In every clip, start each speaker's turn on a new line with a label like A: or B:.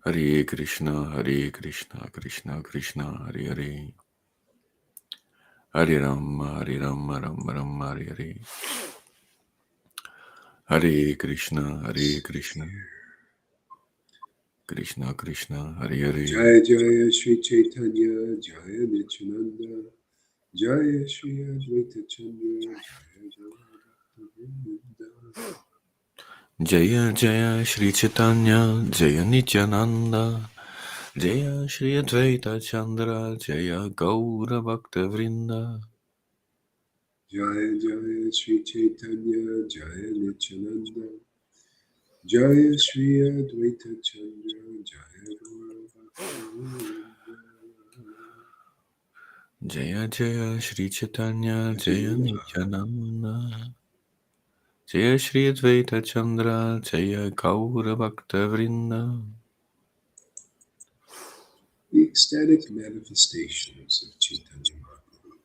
A: Hare Krishna, Krishna Krishna, Hare Hare. Hare Rama, Rama, Hare Hare. Hare Krishna, Krishna Krishna, Hare Hare.
B: Jaya Jaya Sri Chaitanya, Jaya Nityananda, Jaya Shri Advaita Chandra, Jaya Gaura Bhakta.
A: Jaya Jaya Shri Chaitanya, Jaya Nityananda, Jaya Shri Advaita Chandra, Jaya Gaura Bhakta Vrinda.
B: Jaya Jaya Sri Chaitanya, Jaya Nityananda, Jaya Shri Advaita Chandra, Jaya Gaura Bhakta.
A: Jaya Jaya Shri Chaitanya, Jaya Nityananda, Jaya Shri Advaita Chandra, Jaya Gaura Bhakta Vrinda.
B: The ecstatic manifestations of Chaitanya Mahaprabhu.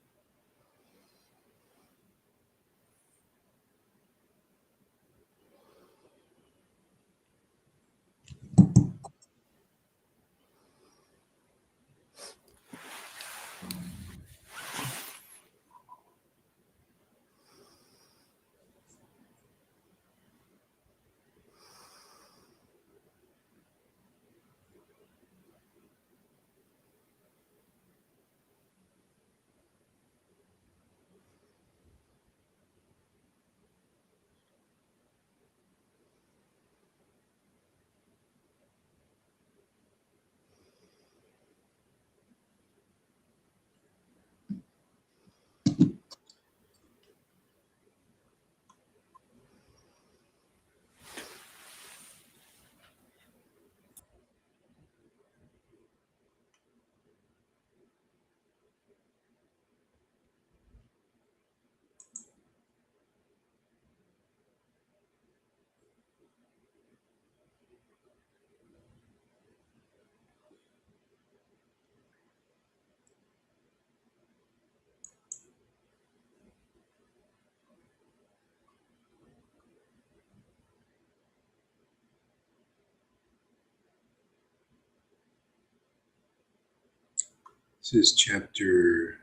B: This is chapter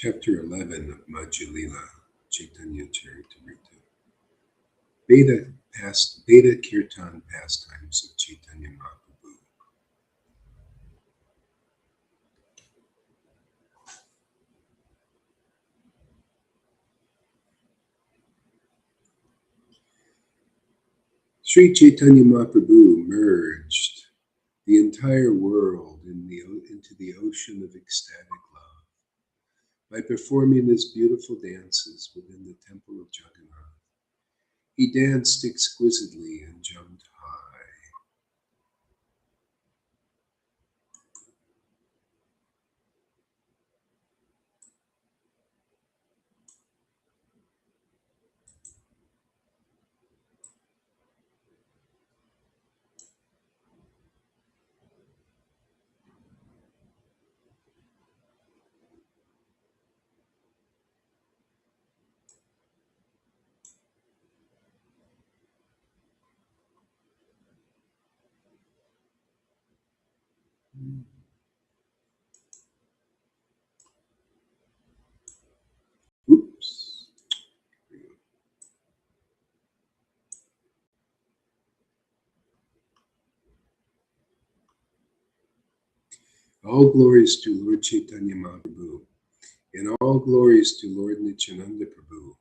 B: 11 of Madhya Lila, Chaitanya Charitamrita. Beta Kirtan pastimes of Chaitanya Mahaprabhu. Sri Chaitanya Mahaprabhu merged the entire world into the ocean of ecstatic love by performing his beautiful dances within the temple of Jagannath. He danced exquisitely and jumped high. Oops. All glories to Lord Chaitanya Mahaprabhu, and all glories to Lord Nityananda Prabhu,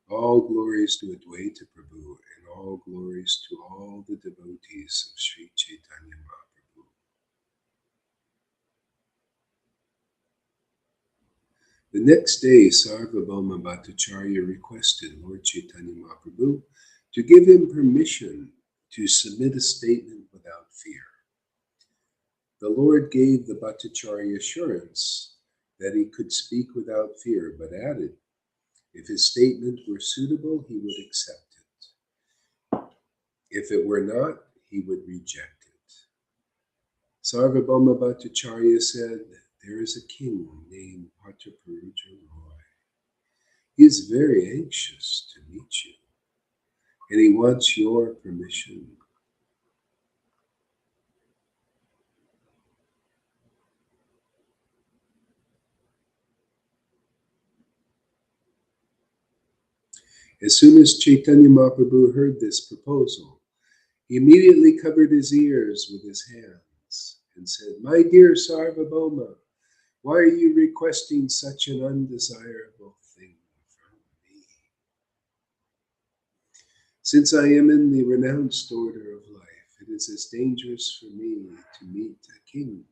B: all glories to Advaita Prabhu, and all glories to all the devotees of Sri Chaitanya Mahaprabhu. The next day, Sarvabhauma Bhattacharya requested Lord Chaitanya Mahaprabhu to give him permission to submit a statement without fear. The Lord gave the Bhattacharya assurance that he could speak without fear, but added, if his statement were suitable, he would accept it. If it were not, he would reject it. Sarvabhauma Bhattacharya said, there is a king named Bhattapuruja Roy. He is very anxious to meet you, and he wants your permission. As soon as Chaitanya Mahaprabhu heard this proposal, he immediately covered his ears with his hands and said, "My dear Sarvabhauma, why are you requesting such an undesirable thing from me? Since I am in the renounced order of life, it is as dangerous for me to meet a king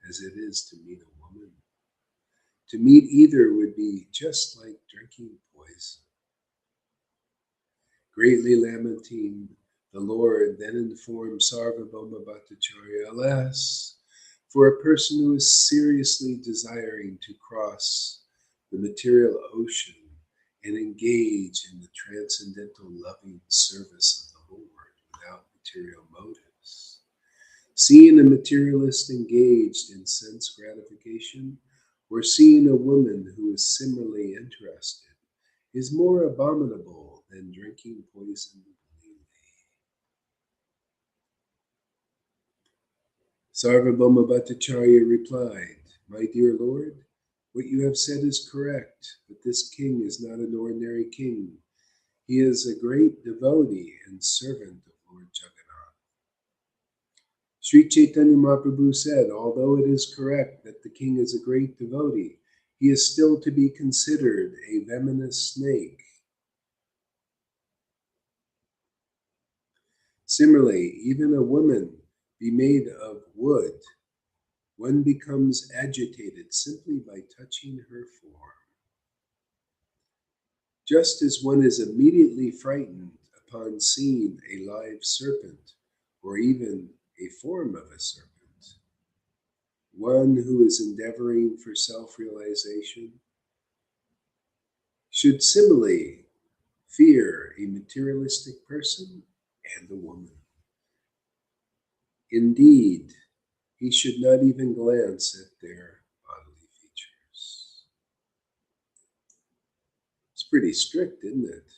B: as it is to meet a woman. To meet either would be just like drinking poison." Greatly lamenting, the Lord then informed Sarvabhauma Bhattacharya, "Alas, for a person who is seriously desiring to cross the material ocean and engage in the transcendental loving service of the Lord without material motives. Seeing a materialist engaged in sense gratification, or seeing a woman who is similarly interested, is more abominable than drinking poison willingly." Sarvabhauma Bhattacharya replied, "My dear Lord, what you have said is correct, but this king is not an ordinary king. He is a great devotee and servant of Lord Jagannath." Sri Chaitanya Mahaprabhu said, "Although it is correct that the king is a great devotee, he is still to be considered a venomous snake. Similarly, even a woman be made of wood, one becomes agitated simply by touching her form. Just as one is immediately frightened upon seeing a live serpent, or even a form of a serpent, one who is endeavoring for self-realization should similarly fear a materialistic person and a woman. Indeed, he should not even glance at their bodily features." It's pretty strict, isn't it?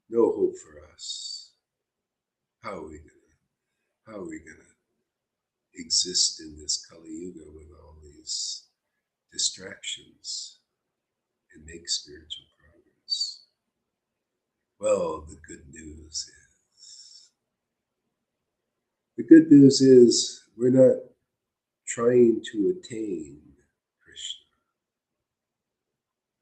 B: No hope for us. How are we gonna exist in this Kali Yuga with all these distractions and make spiritual progress? Well, the good news is we're not trying to attain Krishna.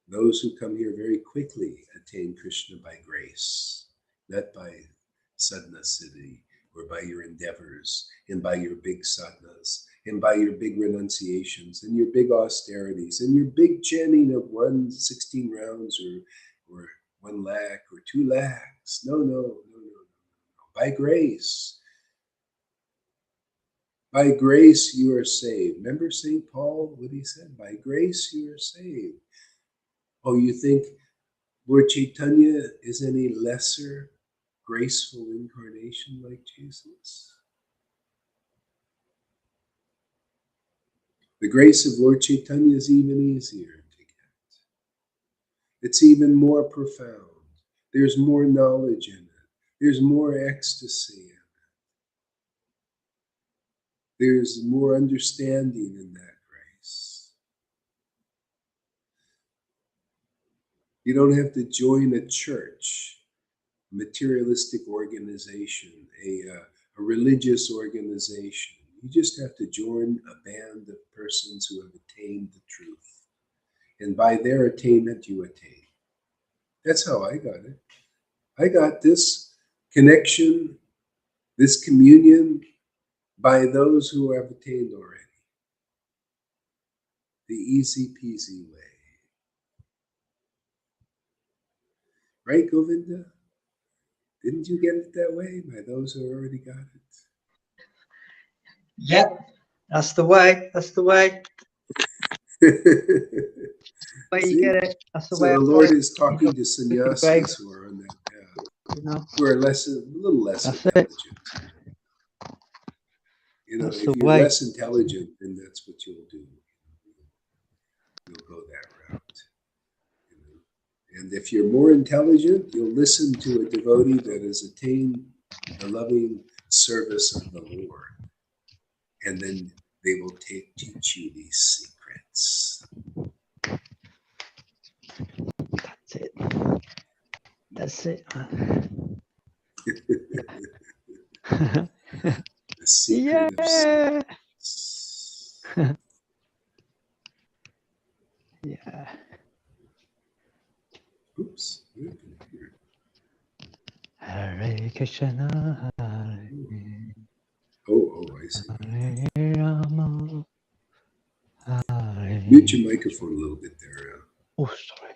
B: Those who come here very quickly attain Krishna by grace, not by sadhana siddhi, or by your endeavors, and by your big sadhanas, and by your big renunciations, and your big austerities, and your big chanting of 116 rounds, or 1 lakh, or 2 lakhs. No, no, no, no, no. By grace. By grace you are saved. Remember St. Paul, what he said? By grace you are saved. Oh, you think Lord Caitanya is any lesser graceful incarnation like Jesus? The grace of Lord Caitanya is even easier to get. It's even more profound. There's more knowledge in it. There's more ecstasy in it. There's more understanding in that grace. You don't have to join a church, a materialistic organization, a religious organization. You just have to join a band of persons who have attained the truth. And by their attainment, you attain. That's how I got it. I got this connection, this communion, by those who have attained already. The easy peasy way. Right, Govinda? Didn't you get it that way? By those who already got it?
C: Yep, that's the way. That's the way. Way you get it. That's the
B: So
C: way.
B: the Lord is talking to sannyasis who are on that path,
C: You know,
B: who are a little less
C: that's
B: intelligent.
C: it.
B: You know,
C: That's
B: if
C: the
B: you're
C: way.
B: less intelligent, then that's what you'll do. You'll go that route. You know? And if you're more intelligent, you'll listen to a devotee that has attained the loving service of the Lord. And then they will teach you these secrets.
C: That's it. That's it.
B: The secret of
C: Yeah.
B: silence.
C: Yeah.
B: Oops. What happened here?
C: Hare Krishna. Hare
B: Oh, I see.
C: Hare Rama. Hare.
B: Mute your microphone a little bit there.
C: Oh, sorry.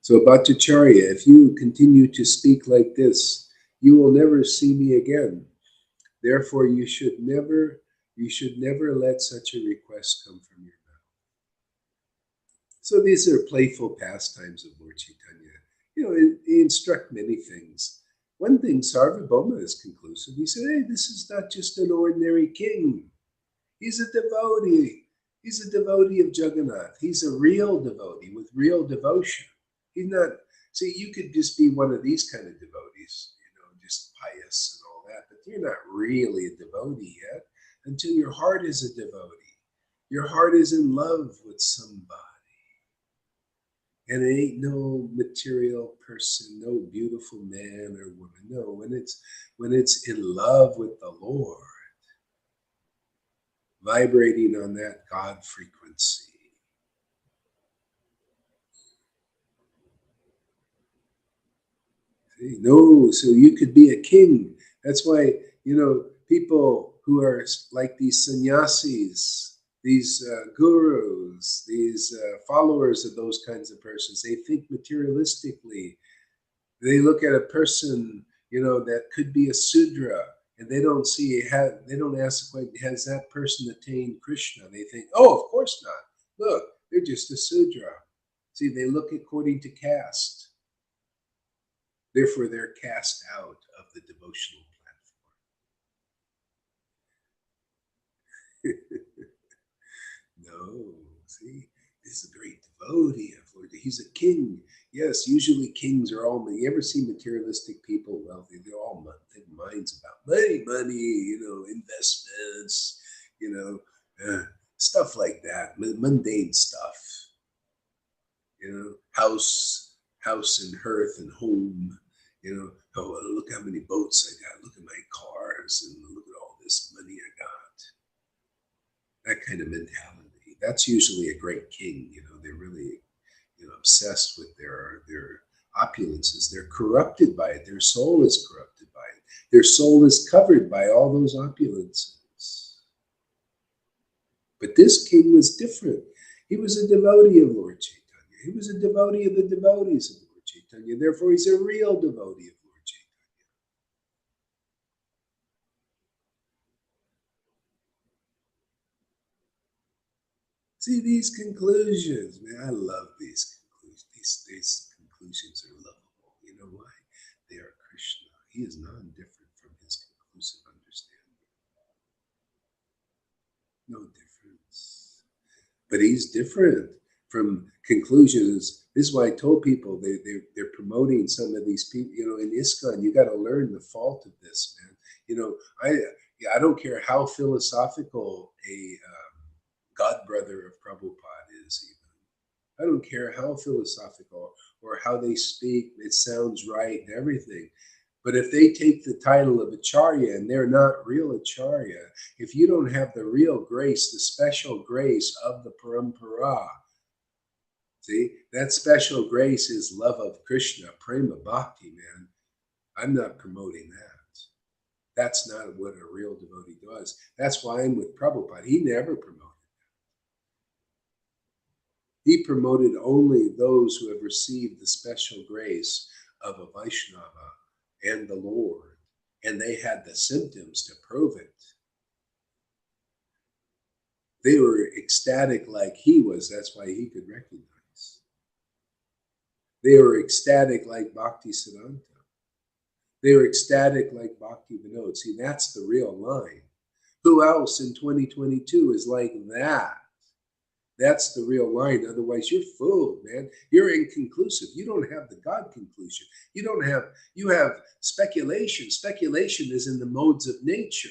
B: So, Bhattacharya, if you continue to speak like this, you will never see me again. Therefore, you should never let such a request come from your mouth. So these are playful pastimes of Lord Caitanya. You know, he instruct many things. One thing, Sarvabhauma is conclusive. He said, hey, this is not just an ordinary king. He's a devotee. He's a devotee of Jagannath. He's a real devotee with real devotion. He's not, see, you could just be one of these kind of devotees, you know, just pious and all that, but you're not really a devotee yet until your heart is a devotee. Your heart is in love with somebody. And it ain't no material person, no beautiful man or woman. No, when it's in love with the Lord, vibrating on that God frequency. See, no, so you could be a king. That's why, you know, people who are like these sannyasis, these gurus, these followers of those kinds of persons, they think materialistically. They look at a person, you know, that could be a Sudra, and they don't they don't ask the question, has that person attained Krishna? They think, oh, of course not. Look, they're just a Sudra. See, they look according to caste. Therefore, they're cast out of the devotional platform. No, see, this is a great devotee of Lord. He's a king. Yes, usually kings are all, you ever see materialistic people wealthy? They're all think minds about money, you know, investments, you know, stuff like that, mundane stuff. You know, house and hearth and home. You know, oh, look how many boats I got. Look at my cars and look at all this money I got. That kind of mentality. That's usually a great king. You know, they're really, you know, obsessed with their opulences. They're corrupted by it. Their soul is corrupted by it. Their soul is covered by all those opulences. But this king was different. He was a devotee of Lord Caitanya. He was a devotee of the devotees of Lord Caitanya. Therefore, he's a real devotee of Lord Caitanya. See, these conclusions, man, I love these conclusions. These conclusions are lovable. You know why? They are Krishna. He is non-different from his conclusive understanding. No difference. But he's different from conclusions. This is why I told people they're promoting some of these people. You know, in ISKCON, you got to learn the fault of this, man. You know, I don't care how philosophical a God brother of Prabhupada is, even. I don't care how philosophical or how they speak, it sounds right and everything. But if they take the title of Acharya and they're not real Acharya, if you don't have the real grace, the special grace of the Parampara, see, that special grace is love of Krishna, prema bhakti, man. I'm not promoting that. That's not what a real devotee does. That's why I'm with Prabhupada. He never promoted. He promoted only those who have received the special grace of a Vaishnava and the Lord, and they had the symptoms to prove it. They were ecstatic like he was. That's why he could recognize. They were ecstatic like Bhakti Siddhanta. They were ecstatic like Bhakti Vinod. See, that's the real line. Who else in 2022 is like that? That's the real line. Otherwise, you're fooled, man. You're inconclusive. You don't have the God conclusion. You have speculation. Speculation is in the modes of nature,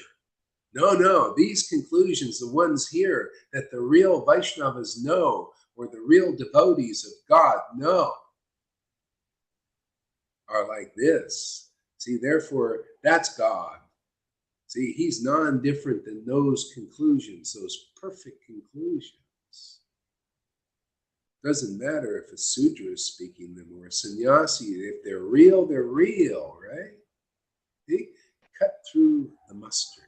B: No, these conclusions, the ones here that the real Vaishnavas know, or the real devotees of God know, are like this. See, therefore, that's God. See, he's non-different than those conclusions, those perfect conclusions. Doesn't matter if a Sudra is speaking them or a sannyasi. If they're real, right? They cut through the mustard.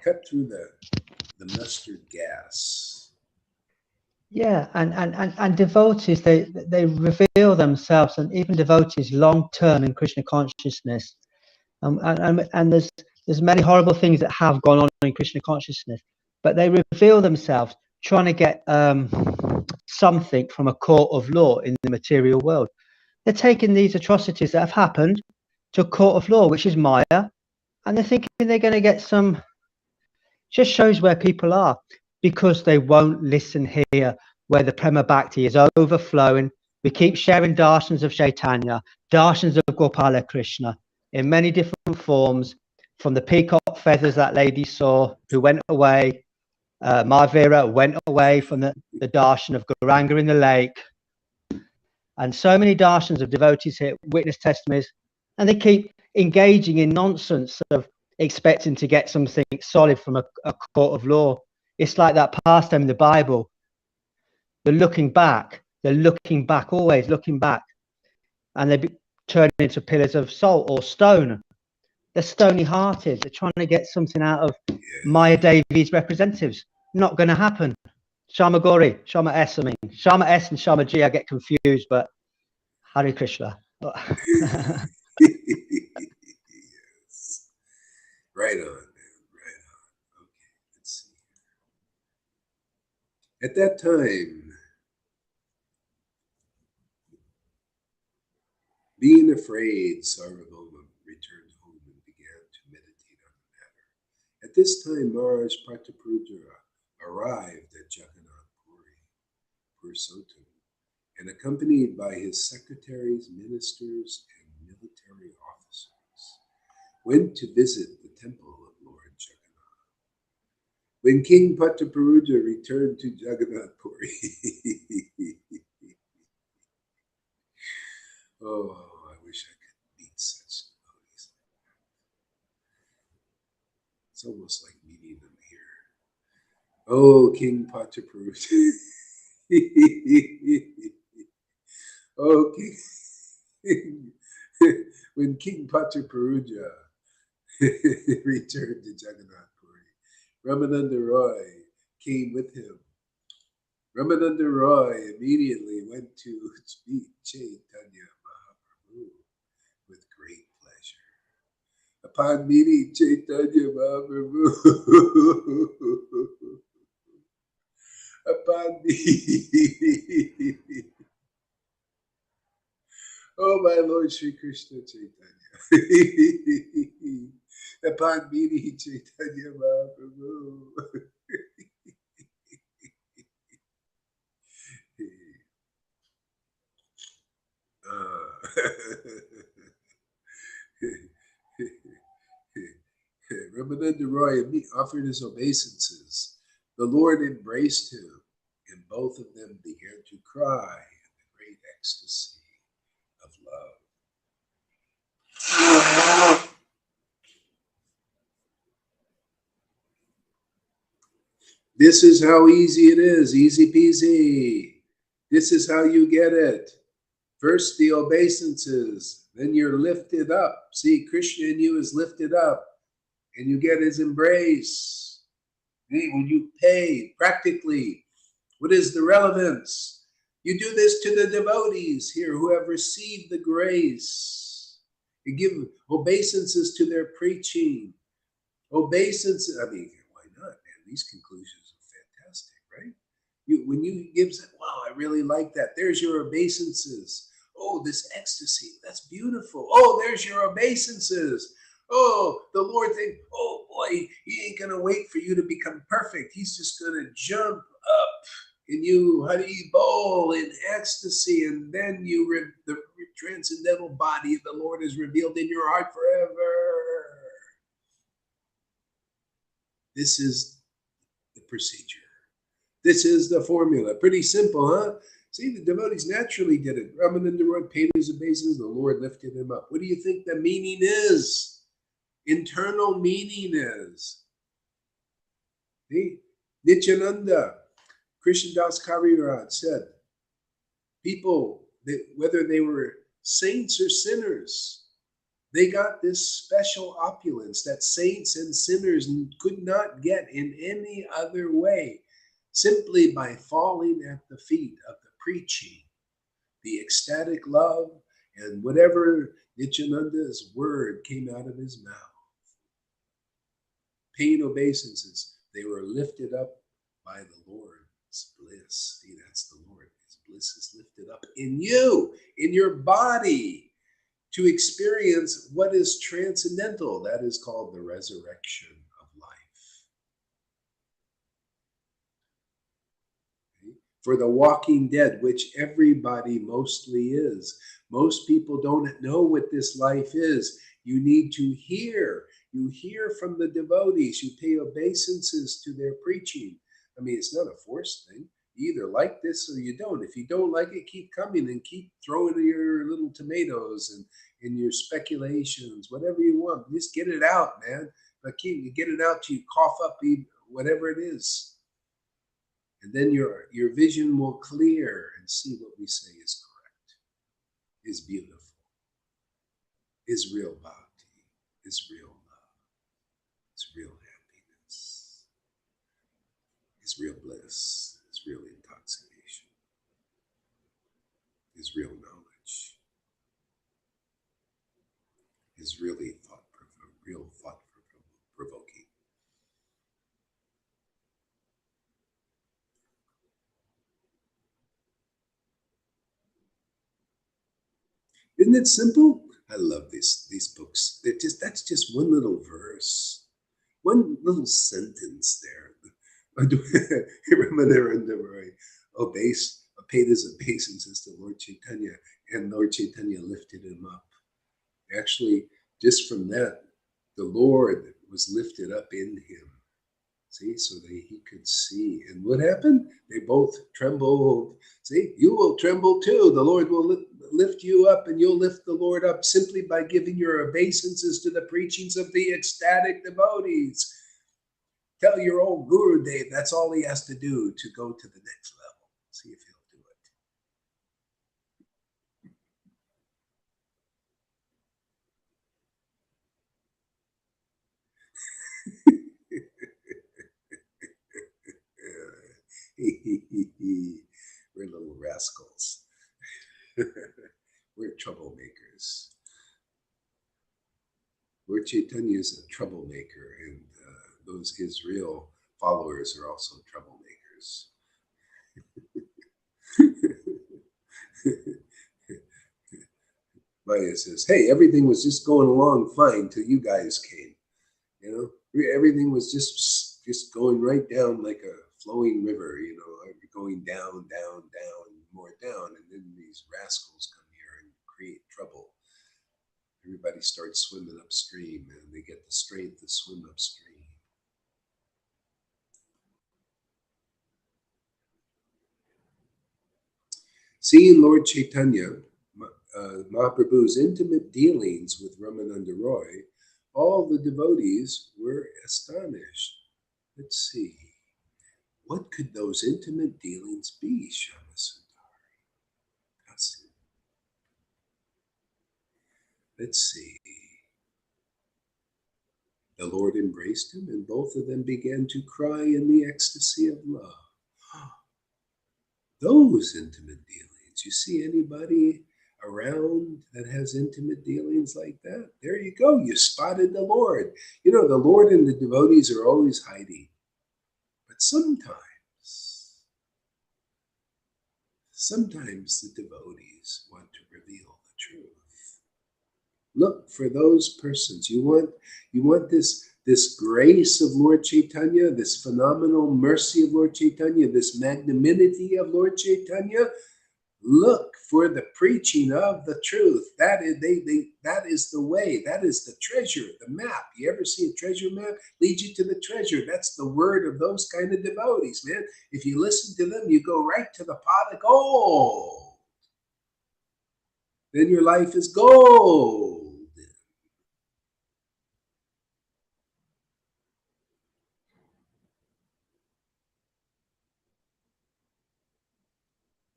B: Cut through the mustard gas.
C: Yeah, and devotees, they reveal themselves, and even devotees long term in Krishna consciousness. And there's many horrible things that have gone on in Krishna consciousness, but they reveal themselves trying to get something from a court of law in the material world. They're taking these atrocities that have happened to a court of law, which is Maya, and they're thinking they're going to get some. Just shows where people are, because they won't listen here, where the Prema Bhakti is overflowing. We keep sharing darshans of Chaitanya, darshans of Gopala Krishna in many different forms, from the peacock feathers that lady saw who went away. Mahavira went away from the darshan of Gauranga in the lake. And so many darshans of devotees here, witness testimonies, and they keep engaging in nonsense of expecting to get something solid from a court of law. It's like that pastime in the Bible. They're looking back, always looking back, and they turn into pillars of salt or stone. They're stony hearted. They're trying to get something out of Maya Devi's representatives. Not going to happen. Shama Gauri, Shama S, Shama S and Shama G, I get confused, but Hare Krishna.
B: Yes. Right on, man. Right on. Okay, let's see. At that time, being afraid, Sarvabhauma returned home and began to meditate on the matter. At this time, Maharaj Prataparudra arrived at Jagannath Puri, Purushottam, and accompanied by his secretaries, ministers, and military officers, went to visit the temple of Lord Jagannath. When King Prataparudra returned to Jagannath Puri, oh, I wish I could meet such devotees. It's almost like meeting them here. Oh, King Prataparudra. Oh, when King Prataparudra returned to Jagannath Puri, Ramananda Roy came with him. Ramananda Roy immediately went to meet Chaitanya Mahaprabhu with great pleasure. Upon meeting Chaitanya Mahaprabhu, upon meeting, oh my Lord Sri Krishna Chaitanya, upon meeting Chaitanya Mahaprabhu, Ramananda Roy offered his obeisances. The Lord embraced him, and both of them began to cry in the great ecstasy of love. This is how easy it is, easy peasy. This is how you get it. First the obeisances, then you're lifted up. See, Krishna in you is lifted up, and you get his embrace. When you pay, practically, what is the relevance? You do this to the devotees here who have received the grace. You give obeisances to their preaching. Obeisances, I mean, why not, man? These conclusions are fantastic, right? When you give, wow, I really like that. There's your obeisances. Oh, this ecstasy, that's beautiful. Oh, there's your obeisances. Oh, the Lord thinks, oh boy, he ain't going to wait for you to become perfect. He's just going to jump up in you, Hari Bol, in ecstasy, and then the transcendental body of the Lord is revealed in your heart forever. This is the procedure. This is the formula. Pretty simple, huh? See, the devotees naturally did it. Ramananda Roy paid his obeisance, the Lord lifted him up. What do you think the meaning is? Internal meaning is. See? Nityananda, Krishnadas Kaviraj said, people, whether they were saints or sinners, they got this special opulence that saints and sinners could not get in any other way, simply by falling at the feet of the preaching, the ecstatic love, and whatever Nityananda's word came out of his mouth. Paying obeisances, they were lifted up by the Lord's bliss. See, that's the Lord. His bliss is lifted up in you, in your body, to experience what is transcendental. That is called the resurrection of life. For the walking dead, which everybody mostly is. Most people don't know what this life is. You need to hear. You hear from the devotees. You pay obeisances to their preaching. I mean, it's not a forced thing. You either like this or you don't. If you don't like it, keep coming and keep throwing your little tomatoes and your speculations, whatever you want. Just get it out, man. But you get it out till you cough up whatever it is. And then your vision will clear and see what we say is correct, is beautiful, is real bhakti, is real love, is real happiness, is real bliss, is real intoxication, is real knowledge, is really real thought provoking. Isn't it simple? I love these books. That's just one little verse, one little sentence there. Ramananda Roy paid his obeisances to Lord Caitanya, and Lord Caitanya lifted him up. Actually, just from that, the Lord was lifted up in him. See, so that he could see. And what happened? They both trembled. See, you will tremble too. The Lord will lift you up, and you'll lift the Lord up simply by giving your obeisances to the preachings of the ecstatic devotees. Tell your old Guru Dev that's all he has to do to go to the next level. See if he'll do it. We're little rascals. We're troublemakers. Lord Caitanya is a troublemaker, and his real followers are also troublemakers. Maya says, hey, everything was just going along fine till you guys came. You know, everything was just going right down like a flowing river, you know, going down, more down. And then these rascals come here and create trouble. Everybody starts swimming upstream, and they get the strength to swim upstream. Seeing Lord Caitanya, Mahaprabhu's intimate dealings with Ramananda Roy, all the devotees were astonished. Let's see. What could those intimate dealings be, Shyamasundari? Let's see. The Lord embraced him, and both of them began to cry in the ecstasy of love. Those intimate dealings. You see anybody around that has intimate dealings like that? There you go. You spotted the Lord. You know, the Lord and the devotees are always hiding. But sometimes the devotees want to reveal the truth. Look for those persons. You want this grace of Lord Caitanya, this phenomenal mercy of Lord Caitanya, this magnanimity of Lord Caitanya. Look for the preaching of the truth. That is that is the way. That is the treasure, the map. You ever see a treasure map? Leads you to the treasure. That's the word of those kind of devotees, man. If you listen to them, you go right to the pot of gold. Then your life is gold.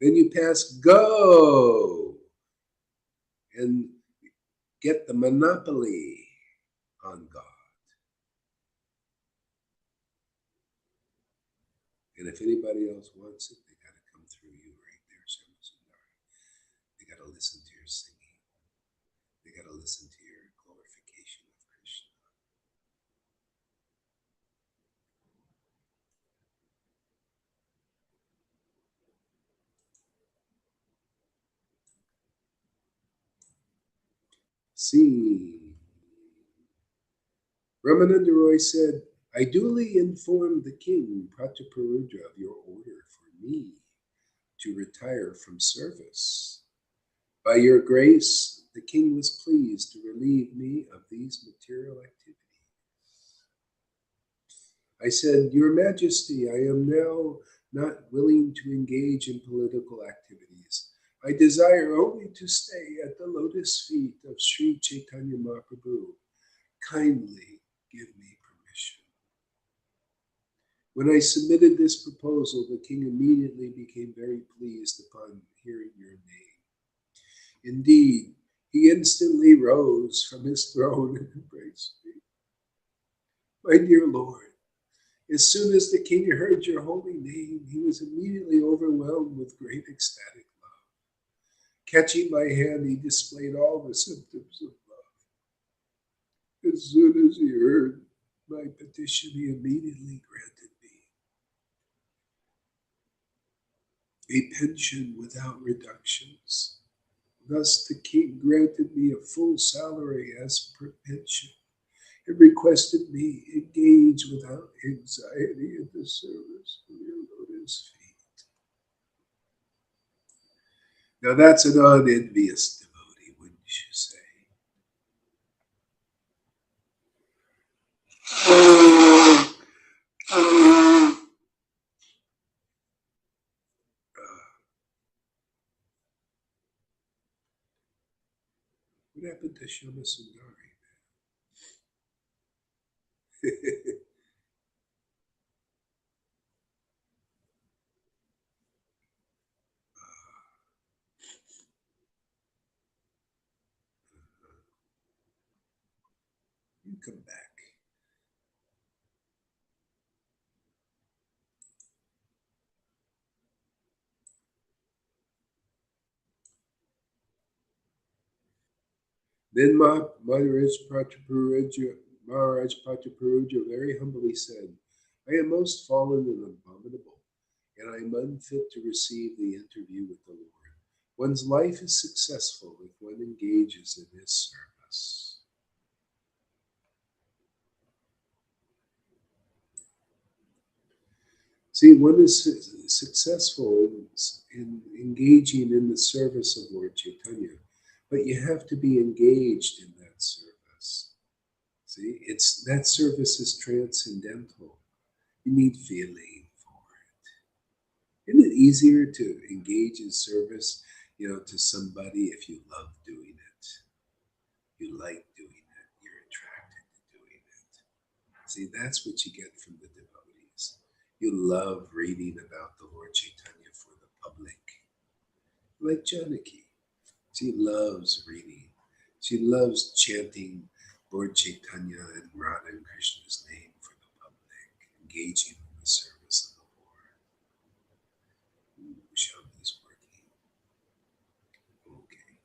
B: Then you pass go and get the monopoly on God. And if anybody else wants it, they got to come through you right there, Shamasundari. They got to listen to your singing. They got to listen to your glorification of Krishna. See, Ramananda Roy said, I duly informed the king, Prataparudra, of your order for me to retire from service. By your grace, the king was pleased to relieve me of these material activities. I said, Your Majesty, I am now not willing to engage in political activities. I desire only to stay at the lotus feet of Sri Chaitanya Mahaprabhu. Kindly give me permission. When I submitted this proposal, the king immediately became very pleased upon hearing your name. Indeed, he instantly rose from his throne and embraced me. My dear Lord, as soon as the king heard your holy name, he was immediately overwhelmed with great ecstatic love. Catching my hand, he displayed all the symptoms of love. As soon as he heard my petition, he immediately granted me a pension without reductions. Thus the king granted me a full salary as per pension. It requested me engage without anxiety in the service of your lotus feet. Now that's an unenvious devotee, wouldn't you say? What happened to Shama Sundari? You come back. Then Maharaj Prataparudra very humbly said, I am most fallen and abominable, and I am unfit to receive the interview with the Lord. One's life is successful if one engages in his service. See, one is successful in engaging in the service of Lord Caitanya, but you have to be engaged in that service. See, that service is transcendental. You need feeling for it. Isn't it easier to engage in service, to somebody if you love doing it? You like doing it. You're attracted to doing it. See, that's what you get from the devotees. You love reading about the Lord Caitanya for the public. Like Janaki. She loves reading. She loves chanting Lord Caitanya and Radha and Krishna's name for the public, engaging in the service of the Lord. Ooh, Shama's working. Okay.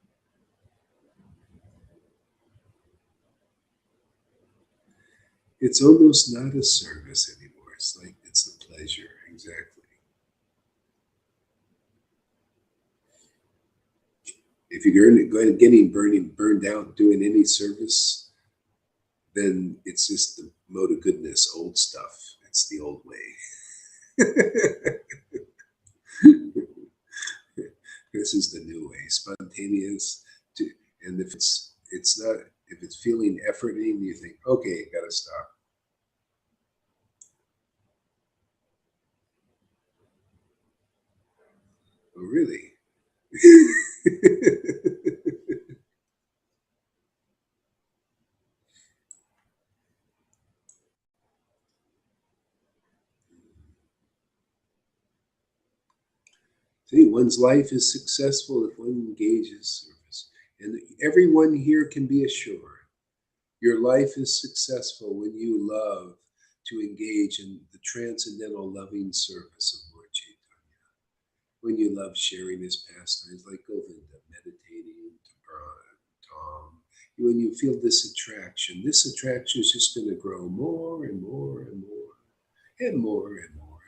B: It's almost not a service anymore. It's like it's a pleasure. Exactly. If you're going to getting burned out doing any service, then it's just the mode of goodness, old stuff. It's the old way. This spontaneous. And if it's not, if it's feeling efforting, you think, okay, gotta stop. Oh, really? See, one's life is successful if one engages service. And everyone here can be assured your life is successful when you love to engage in the transcendental loving service of Lord Caitanya. When you love sharing his pastimes like Govinda, meditating, Tom. When you feel this attraction is just going to grow more and more and more and more and more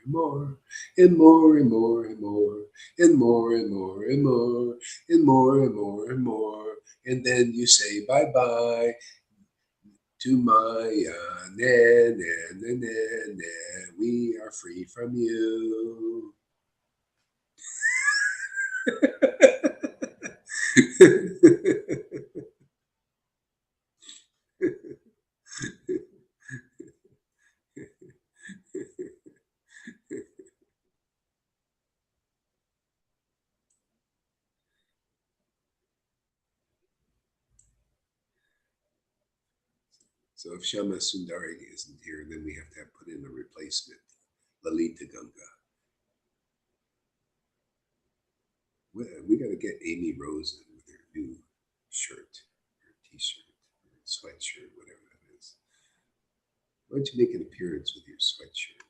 B: and more and more and more and more and more and more and more and more and more and more. And then you say bye-bye to Maya, na, na, na, na, na. We are free from you. So if Shama Sundari isn't here, then we have to put in a replacement, Lalita Ganga. We got to get Amy Rose in with her new shirt, her t-shirt, her sweatshirt, whatever that is. Why don't you make an appearance with your sweatshirt?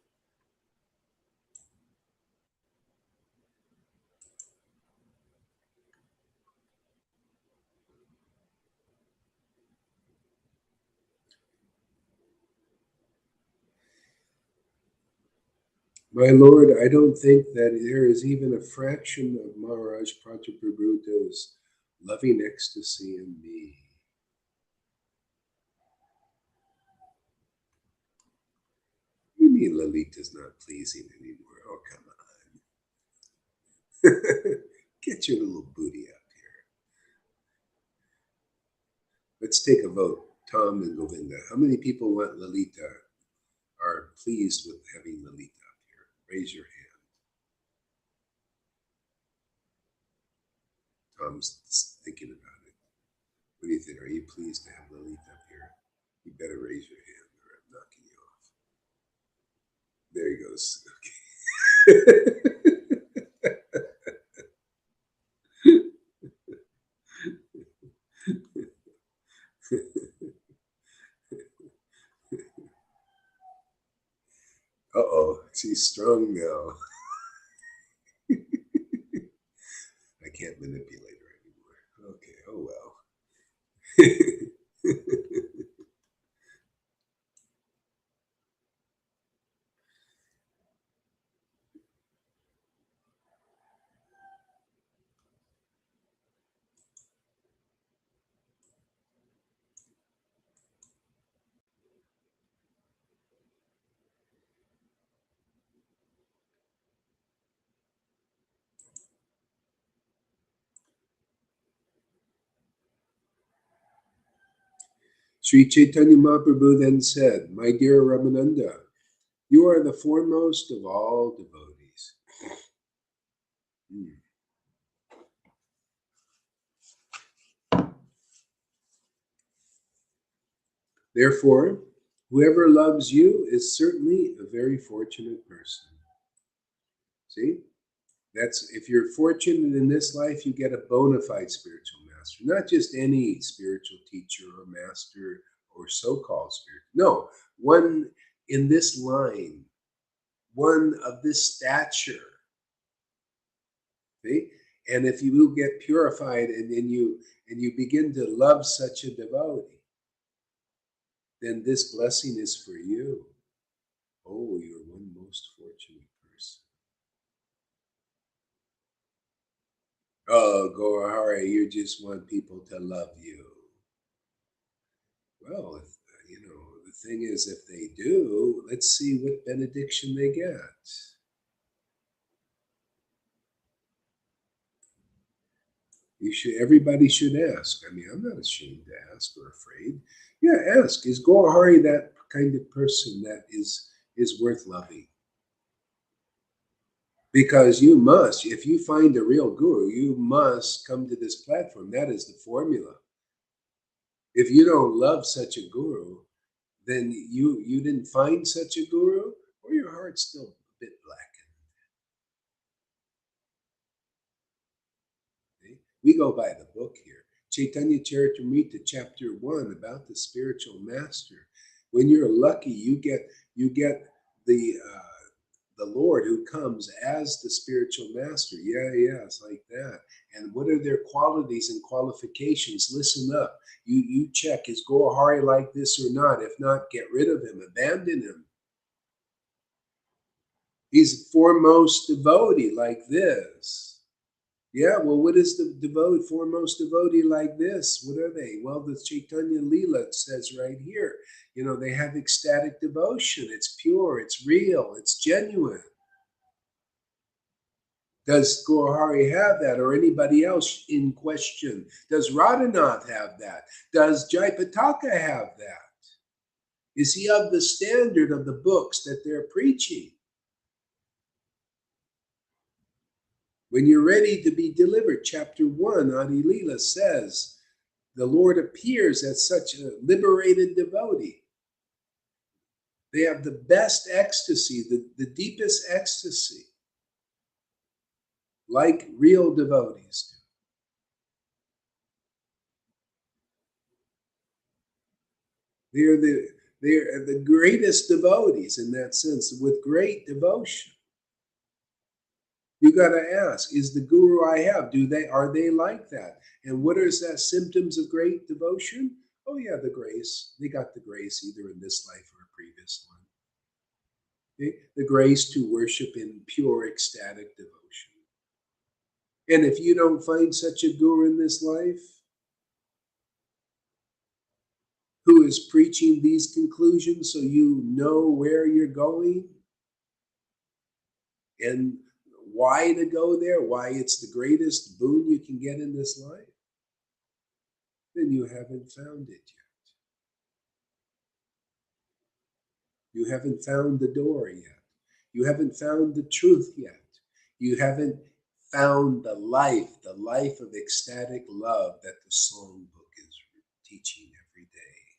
B: My Lord, I don't think that there is even a fraction of Maharaj Prataprabhuta's loving ecstasy in me. What do you mean Lalita's not pleasing anymore? Oh, come on. Get your little booty up here. Let's take a vote. Tom and Govinda. How many people want Lalita, are pleased with having Lalita up here? Raise your hand. Tom's thinking about it. What do you think? Are you pleased to have Lalita up here? You better raise your hand or I'm knocking you off. There he goes. Uh-oh, she's strong now. I can't manipulate her anymore. Okay, oh well. Sri Chaitanya Mahaprabhu then said, "My dear Ramananda, you are the foremost of all devotees." Therefore, whoever loves you is certainly a very fortunate person. See? That's, if you're fortunate in this life, you get a bona fide spiritual master, not just any spiritual teacher or master or so-called spirit. No, one in this line, one of this stature. See? And if you will get purified and then you begin to love such a devotee, then this blessing is for you. Oh, you're one most fortunate person. Oh, Gaurahari, you just want people to love you. Well, the thing is, if they do, let's see what benediction they get. Everybody should ask. I mean, I'm not ashamed to ask or afraid. Yeah, ask. Is Gohari that kind of person that is worth loving? Because you must, if you find a real guru, you must come to this platform. That is the formula. If you don't love such a guru, then you didn't find such a guru, or your heart's still a bit blackened. Okay? We go by the book here. Chaitanya Charitamrita, chapter 1, about the spiritual master. When you're lucky, you get the Lord who comes as the spiritual master. Yeah, it's like that. And what are their qualities and qualifications? Listen up. You check, is Gohari like this or not? If not, get rid of him, abandon him. He's foremost devotee like this. Yeah, well, what is the foremost devotee like this? What are they? Well, the Chaitanya Leela says right here, they have ecstatic devotion. It's pure, it's real, it's genuine. Does Gohari have that, or anybody else in question? Does Radhanath have that? Does Jaipataka have that? Is he of the standard of the books that they're preaching? When you're ready to be delivered, chapter 1, Adi Leela says, the Lord appears as such a liberated devotee. They have the best ecstasy, the deepest ecstasy, like real devotees do. They're the greatest devotees in that sense, with great devotion. You got to ask, is the guru I have, are they like that? And what is that symptoms of great devotion? Oh yeah, the grace. They got the grace either in this life or a previous one. Okay? The grace to worship in pure ecstatic devotion. And if you don't find such a guru in this life who is preaching these conclusions so you know where you're going and why to go there, why it's the greatest boon you can get in this life, then you haven't found it yet. You haven't found the door yet. You haven't found the truth yet. You haven't found the life of ecstatic love that the songbook is teaching every day.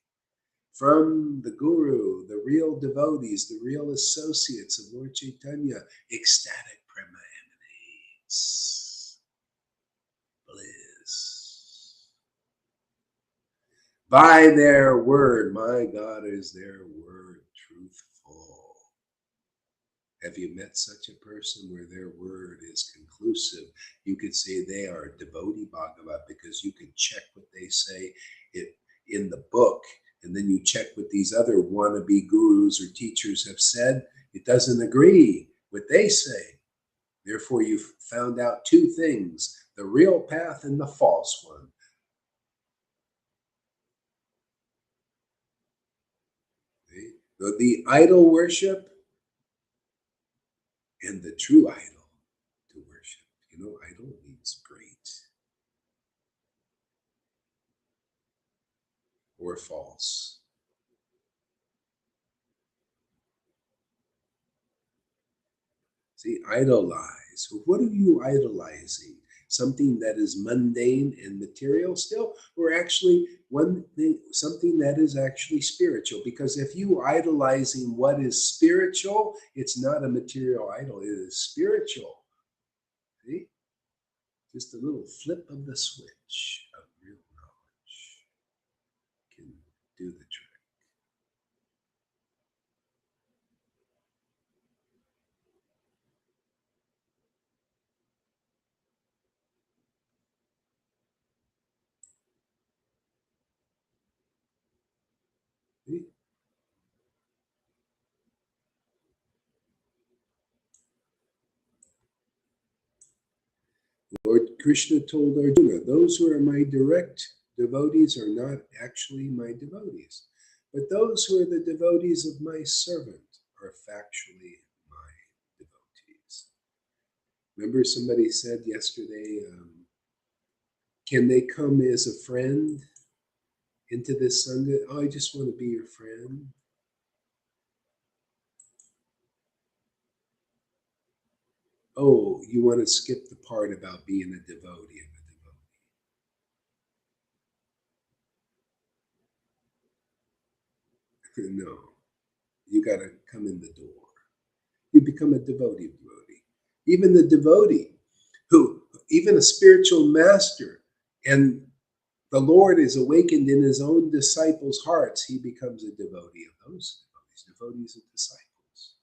B: From the guru, the real devotees, the real associates of Lord Caitanya, ecstatic prema emanates. Bliss. By their word, my God is their word truthful. Have you met such a person where their word is conclusive? You could say they are devotee Bhagavad, because you can check what they say in the book, and then you check what these other wannabe gurus or teachers have said. It doesn't agree what they say. Therefore, you've found out two things: the real path and the false one. The idol worship and the true idol to worship. Idol means great or false. See, idolize. What are you idolizing? Something that is mundane and material still, or actually one thing, something that is actually spiritual? Because if you are idolizing what is spiritual, it's not a material idol, it is spiritual. See? Just a little flip of the switch of real knowledge can do the trick. See? Lord Krishna told Arjuna, those who are my direct devotees are not actually my devotees, but those who are the devotees of my servant are factually my devotees. Remember somebody said yesterday, Can they come as a friend into this Sangha? Oh, I just want to be your friend. Oh, you want to skip the part about being a devotee of a devotee. No, you got to come in the door. You become a devotee. Even the devotee, even a spiritual master, and the Lord is awakened in his own disciples' hearts, he becomes a devotee of those devotees of disciples,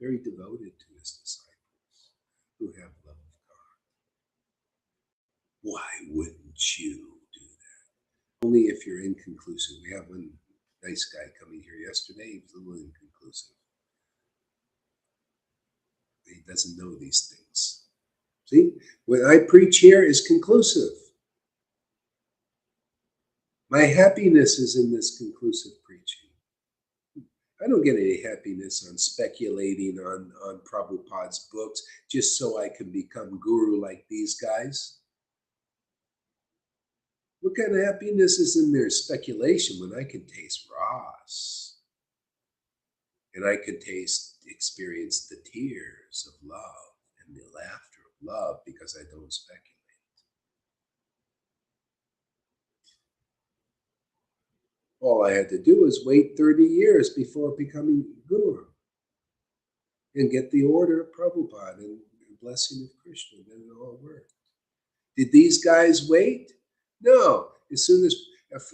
B: very devoted to his disciples who have love of God. Why wouldn't you do that? Only if you're inconclusive. We have one nice guy coming here yesterday. He was a little inconclusive. He doesn't know these things. See, what I preach here is conclusive. My happiness is in this conclusive preaching. I don't get any happiness on speculating on Prabhupada's books just so I can become guru like these guys. What kind of happiness is in their speculation when I can taste ras? And I can experience the tears of love and the laughter of love because I don't speculate. All I had to do was wait 30 years before becoming guru and get the order of Prabhupada and the blessing of Krishna. Then it all worked. Did these guys wait? No. As soon as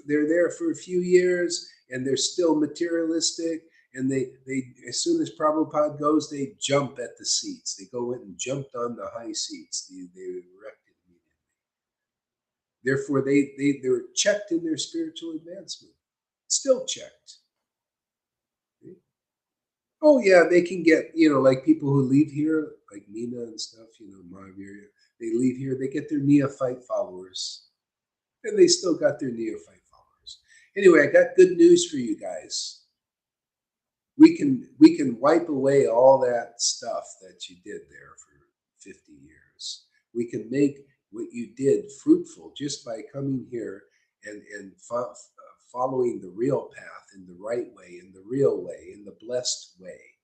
B: they're there for a few years and they're still materialistic, and they as soon as Prabhupada goes, they jump at the seats. They go in and jumped on the high seats. They erected immediately. Therefore, they're checked in their spiritual advancement. Still checked. Oh yeah, they can get, like people who leave here, like Nina and stuff, Mahavir, they leave here, they get their neophyte followers. And they still got their neophyte followers. Anyway, I got good news for you guys. We can wipe away all that stuff that you did there for 50 years. We can make what you did fruitful just by coming here and following the real path in the right way, in the real way, in the blessed way.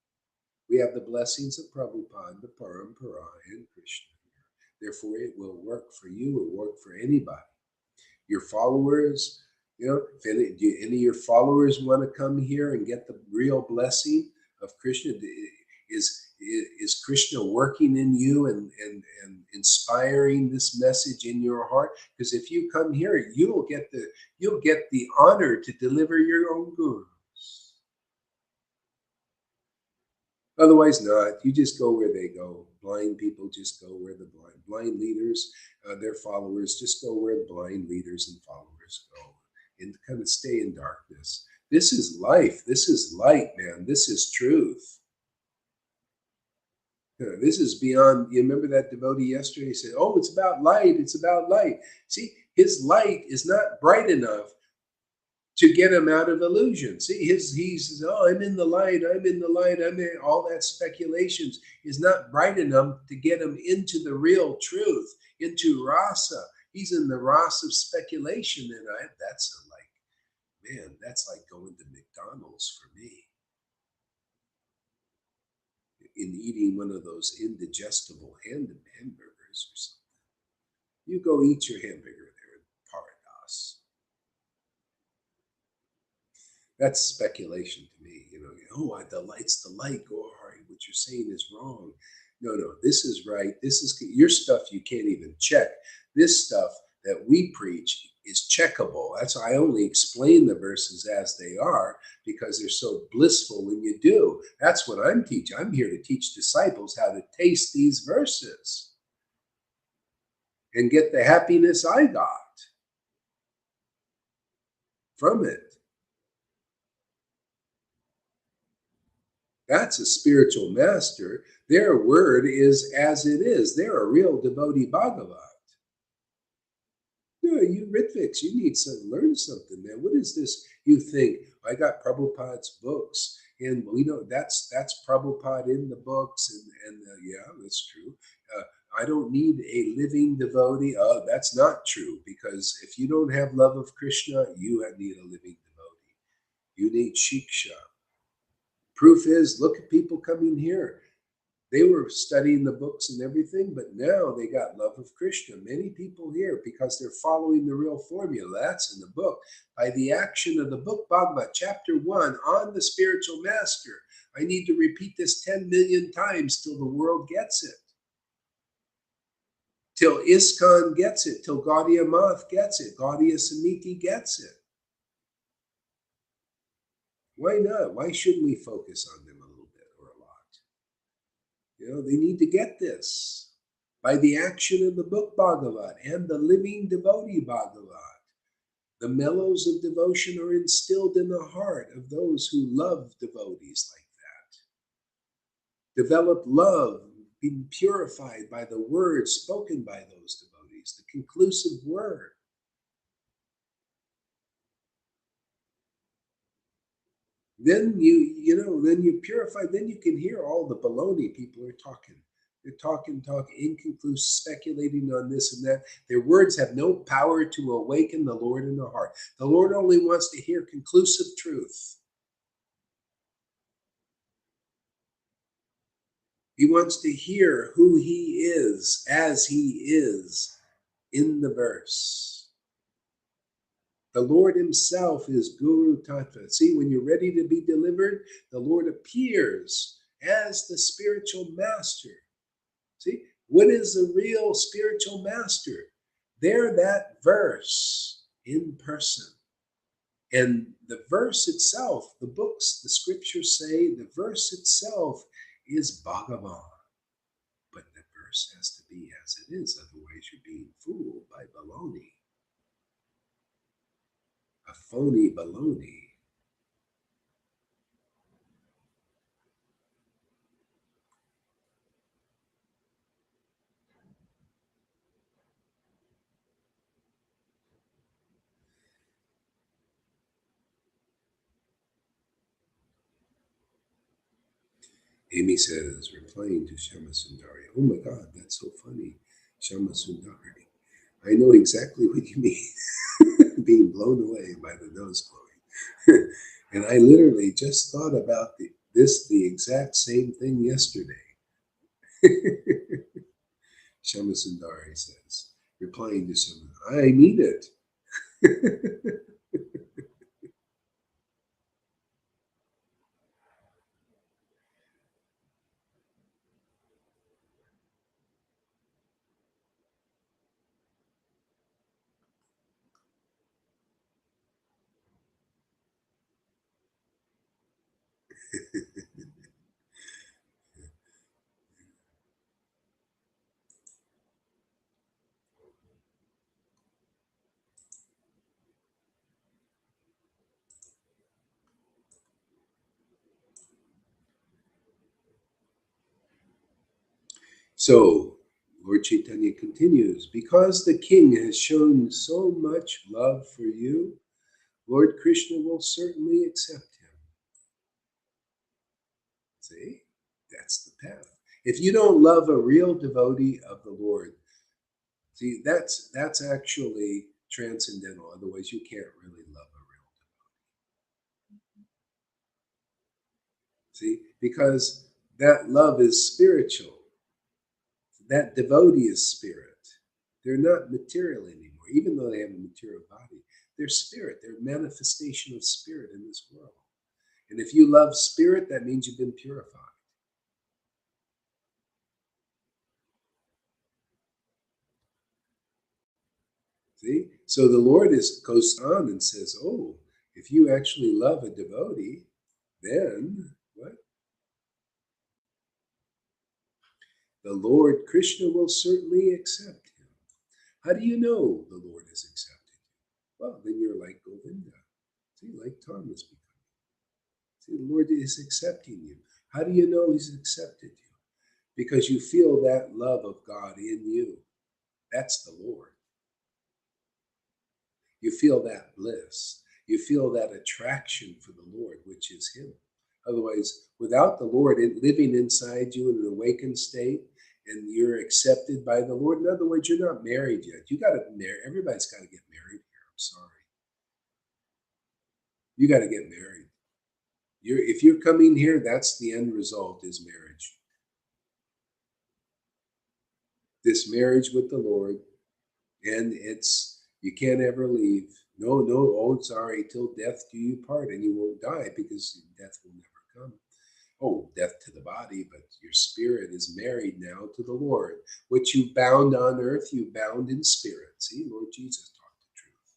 B: We have the blessings of Prabhupada, the Parampara, and Krishna. Therefore, it will work for you, it will work for anybody. Your followers, if any of your followers want to come here and get the real blessing of Krishna, is Krishna working in you and inspiring this message in your heart? Because if you come here, you'll get the honor to deliver your own gurus. Otherwise not. You just go where they go. Blind people just go where the blind leaders, their followers just go where blind leaders and followers go, and kind of stay in darkness. This is life. This is light, man. This is truth. This is beyond. You remember that devotee yesterday? He said, "Oh, it's about light. It's about light." See, his light is not bright enough to get him out of illusion. See, he says, "Oh, I'm in the light. I'm in the light. I'm in." All that speculations is not bright enough to get him into the real truth, into rasa. He's in the rasa of speculation, and that's like going to McDonald's for me. In eating one of those indigestible hamburgers or something. You go eat your hamburger there in Paradise. That's speculation to me. The light's the light. Go, all right, what you're saying is wrong. No, this is right. This is your stuff you can't even check. This stuff that we preach is checkable. That's why I only explain the verses as they are, because they're so blissful when you do. That's what I'm teaching. I'm here to teach disciples how to taste these verses and get the happiness I got from it. That's a spiritual master. Their word is as it is. They're a real devotee Bhagavat. You Rhythmics, you need to learn something, man. What is this? You think, I got Prabhupada's books, and that's Prabhupada in the books, and yeah, that's true. I don't need a living devotee. Oh, that's not true, because if you don't have love of Krishna, you need a living devotee. You need shiksha. Proof is, look at people coming here. They were studying the books and everything, but now they got love of Krishna. Many people here, because they're following the real formula. That's in the book. By the action of the book Bhagavad, chapter 1, on the spiritual master. I need to repeat this 10 million times till the world gets it. Till ISKCON gets it, till Gaudiya Math gets it, Gaudiya Samiti gets it. Why not? Why shouldn't we focus on them a little bit or a lot? You know, they need to get this. By the action of the book Bhagavad and the living devotee Bhagavad, the mellows of devotion are instilled in the heart of those who love devotees like that. Develop love, being purified by the words spoken by those devotees, the conclusive word. Then then you purify, then you can hear all the baloney people are talking. They're talking, inconclusive, speculating on this and that. Their words have no power to awaken the Lord in the heart. The Lord only wants to hear conclusive truth. He wants to hear who he is as he is in the verse. The Lord himself is Guru Tattva. See, when you're ready to be delivered, the Lord appears as the spiritual master. See, what is the real spiritual master? They're that verse in person. And the verse itself, the books, the scriptures say, the verse itself is Bhagavan. But the verse has to be as it is, otherwise you're being fooled by baloney. A phony baloney. Amy says, replying to Shama Sundari, oh my God, that's so funny. Shama Sundari. I know exactly what you mean. Being blown away by the nose blowing. And I literally just thought about the exact same thing yesterday. Shama Sundari says, replying to Shama, I mean it. So, Lord Caitanya continues, because the king has shown so much love for you, Lord Krishna will certainly accept him. See, that's the path. If you don't love a real devotee of the Lord, see, that's actually transcendental. Otherwise, you can't really love a real devotee. See, because that love is spiritual. That devotee is spirit. They're not material anymore, even though they have a material body. They're spirit. They're a manifestation of spirit in this world. And if you love spirit, that means you've been purified. See? So the Lord goes on and says, oh, if you actually love a devotee, then what? The Lord Krishna will certainly accept him. How do you know the Lord has accepted you? Well, then you're like Govinda. See, like Thomas becoming. See, the Lord is accepting you. How do you know he's accepted you? Because you feel that love of God in you. That's the Lord. You feel that bliss. You feel that attraction for the Lord, which is him. Otherwise, without the Lord living inside you in an awakened state, and you're accepted by the Lord. In other words, you're not married yet. You got to marry. Everybody's got to get married here. I'm sorry. You got to get married. If you're coming here, that's the end result is marriage. This marriage with the Lord, and you can't ever leave. No, oh, sorry, till death do you part, and you won't die because death will never come. Oh, death to the body, but your spirit is married now to the Lord. What you bound on earth, you bound in spirit. See, Lord Jesus taught the truth.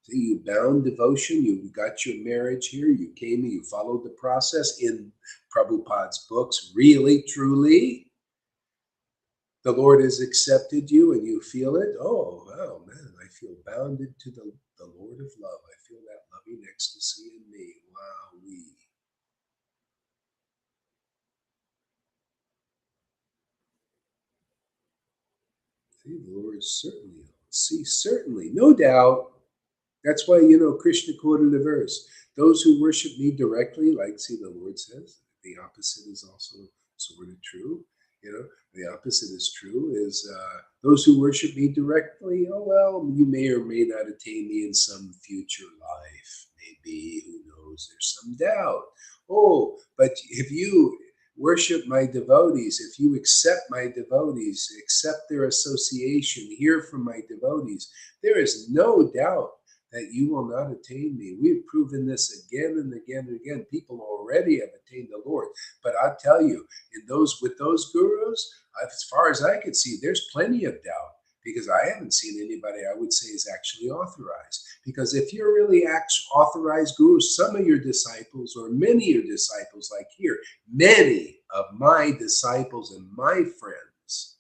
B: See, you bound devotion, you got your marriage here, you came, you followed the process in Prabhupada's books, really, truly. The Lord has accepted you and you feel it. Oh, wow, man, I feel bounded to the Lord of love. I feel that loving ecstasy in me. Wow, See, the Lord certainly, no doubt. That's why, Krishna quoted the verse. Those who worship me directly, like, see, the Lord says, the opposite is also sort of true. The opposite is true, is those who worship me directly, oh, well, you may or may not attain me in some future life. Maybe, who knows, there's some doubt. Oh, but if you worship my devotees, if you accept my devotees, accept their association, hear from my devotees, there is no doubt that you will not attain me. We've proven this again and again and again. People already have attained the Lord. But I tell you, with those gurus, as far as I could see, there's plenty of doubt, because I haven't seen anybody I would say is actually authorized. Because if you're really authorized gurus, some of your disciples, or many of your disciples, like here, many of my disciples and my friends,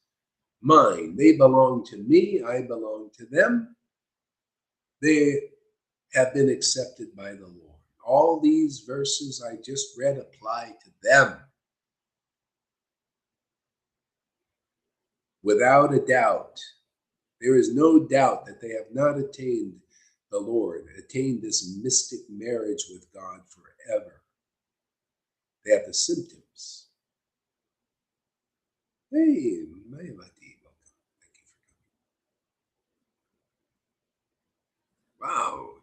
B: mine, they belong to me, I belong to them. They have been accepted by the Lord. All these verses I just read apply to them. Without a doubt. There is no doubt that they have not attained the Lord, attained this mystic marriage with God forever. They have the symptoms. Hey, Mayavati, welcome. Thank you for coming. Wow.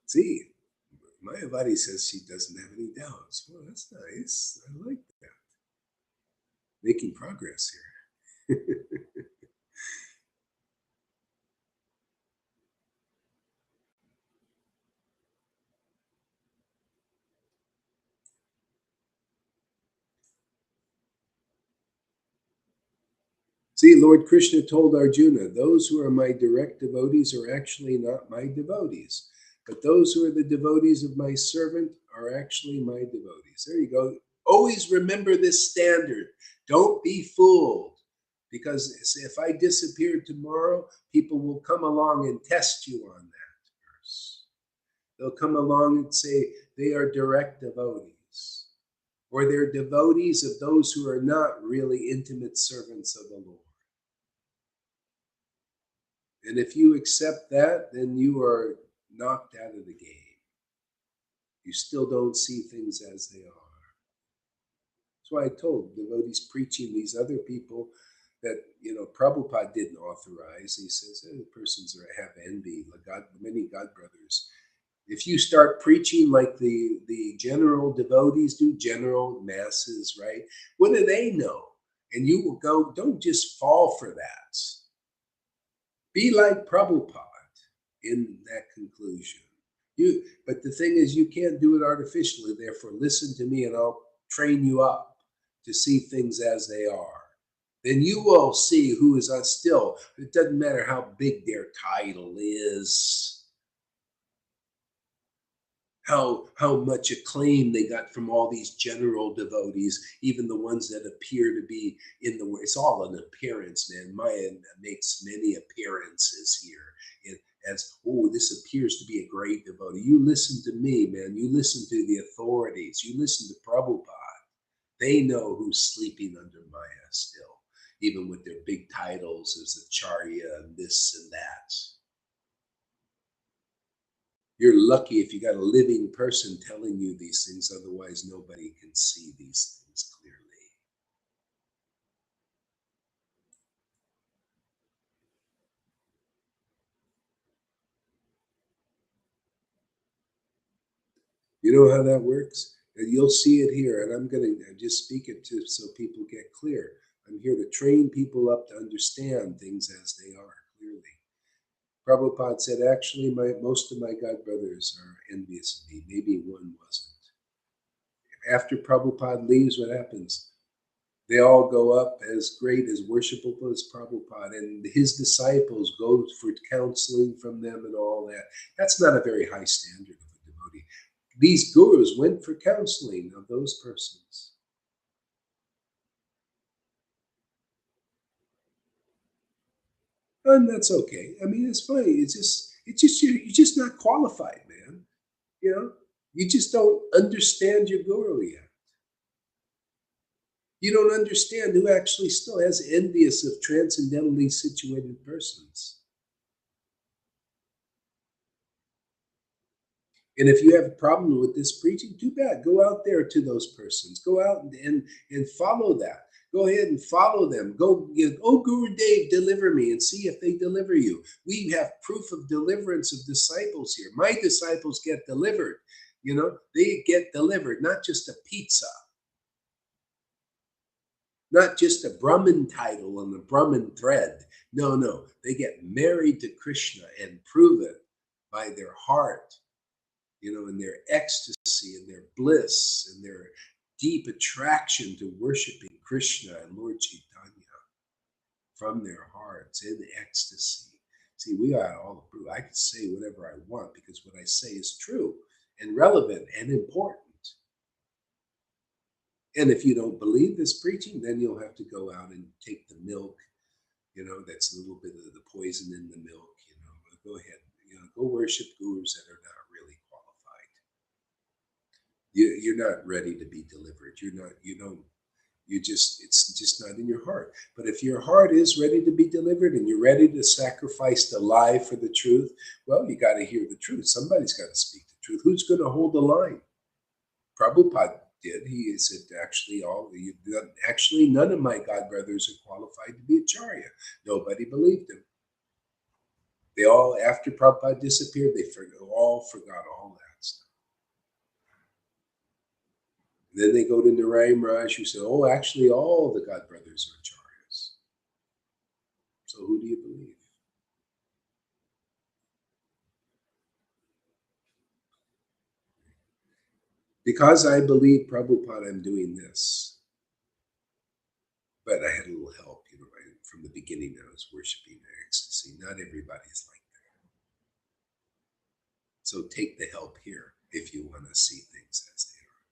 B: See, Mayavati says she doesn't have any doubts. Well, that's nice. I like that. Making progress here. See, Lord Krishna told Arjuna, those who are my direct devotees are actually not my devotees, but those who are the devotees of my servant are actually my devotees. There you go. Always remember this standard. Don't be fooled, because if I disappear tomorrow, people will come along and test you on that verse. They'll come along and say they are direct devotees, or they're devotees of those who are not really intimate servants of the Lord. And if you accept that, then you are knocked out of the game. You still don't see things as they are. That's why I told devotees preaching these other people that, Prabhupada didn't authorize. He says, the persons have envy, like many God brothers. If you start preaching like the general devotees do, general masses, right? What do they know? And you will go, don't just fall for that. Be like Prabhupada in that conclusion. But the thing is, you can't do it artificially. Therefore, listen to me and I'll train you up to see things as they are. Then you will see who is still. It doesn't matter how big their title is, how much acclaim they got from all these general devotees, even the ones that appear to be in the way. It's all an appearance, man. Maya makes many appearances here. This appears to be a great devotee. You listen to me, man. You listen to the authorities. You listen to Prabhupada. They know who's sleeping under Maya still, even with their big titles as Acharya and this and that. You're lucky if you got a living person telling you these things. Otherwise, nobody can see these things clearly. You know how that works? And you'll see it here, and I'm going to just speak it to so people get clear. I'm here to train people up to understand things as they are clearly. Prabhupada said, actually, most of my god brothers are envious of me. Maybe one wasn't. After Prabhupada leaves, what happens? They all go up as great, as worshipful as Prabhupada, and his disciples go for counseling from them and all that. That's not a very high standard of a devotee. These gurus went for counseling of those persons. And that's okay. I mean, it's fine. You're just not qualified, man. You know, you just don't understand your guru yet. You don't understand who actually still has envious of transcendentally situated persons. And if you have a problem with this preaching, too bad. Go out there to those persons. Go out and follow that. Go ahead and follow them. Go, oh, Guru Dev, deliver me, and see if they deliver you. We have proof of deliverance of disciples here. My disciples get delivered. You know, they get delivered, not just a pizza, not just a Brahmin title and a Brahmin thread. No, they get married to Krishna and prove it by their heart, you know, and their ecstasy and their bliss and their deep attraction to worshiping Krishna and Lord Caitanya from their hearts in ecstasy. See, we got all the proof. I can say whatever I want because what I say is true and relevant and important. And if you don't believe this preaching, then you'll have to go out and take the milk, you know, that's a little bit of the poison in the milk, you know. Go ahead, you know, go worship gurus that are not really qualified. You're not ready to be delivered. It's just not in your heart. But if your heart is ready to be delivered and you're ready to sacrifice the lie for the truth, well, you got to hear the truth. Somebody's got to speak the truth. Who's going to hold the line? Prabhupada did. He said, actually, none of my god brothers are qualified to be acharya. Nobody believed him. They all, after Prabhupada disappeared, they all forgot all that stuff. And then they go to Narayan Raj, who said, oh, actually, all the god brothers are acharyas. So who do you believe? Because I believe Prabhupada, I'm doing this. But I had a little help, you know, from the beginning I was worshiping ecstasy. Not everybody's like that. So take the help here if you want to see things as they are.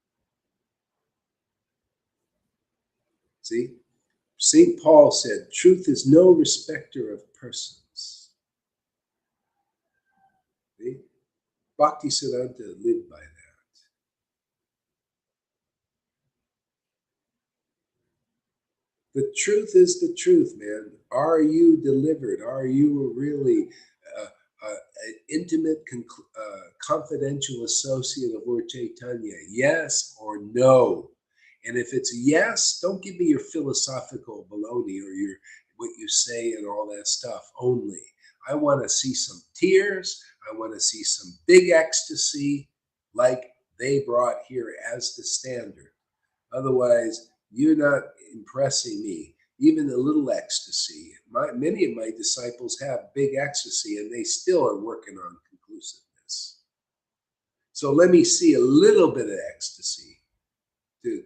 B: See? St. Paul said, truth is no respecter of persons. See? Bhaktisiddhanta lived by that. The truth is the truth, man. Are you delivered? Are you really an intimate, confidential associate of Lord Caitanya? Yes or no? And if it's a yes, don't give me your philosophical baloney or your what you say and all that stuff only. I want to see some tears. I want to see some big ecstasy like they brought here as the standard. Otherwise, you're not impressing me. Even a little ecstasy. Many of my disciples have big ecstasy and they still are working on conclusiveness. So let me see a little bit of ecstasy to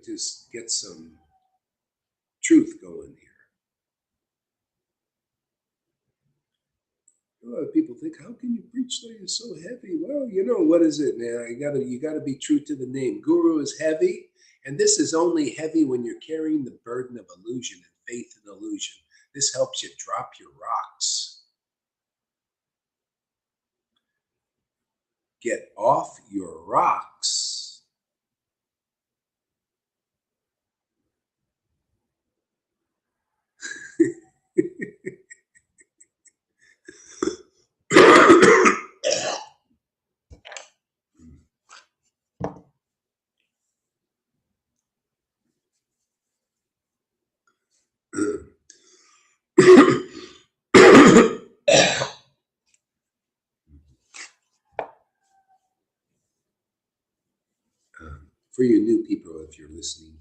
B: get some truth going here. A lot of people think, how can you preach like you're so heavy? Well, you know, what is it, man? You gotta be true to the name. Guru is heavy. And this is only heavy when you're carrying the burden of illusion and faith in illusion. This helps you drop your rocks. Get off your rocks. For you new people, if you're listening,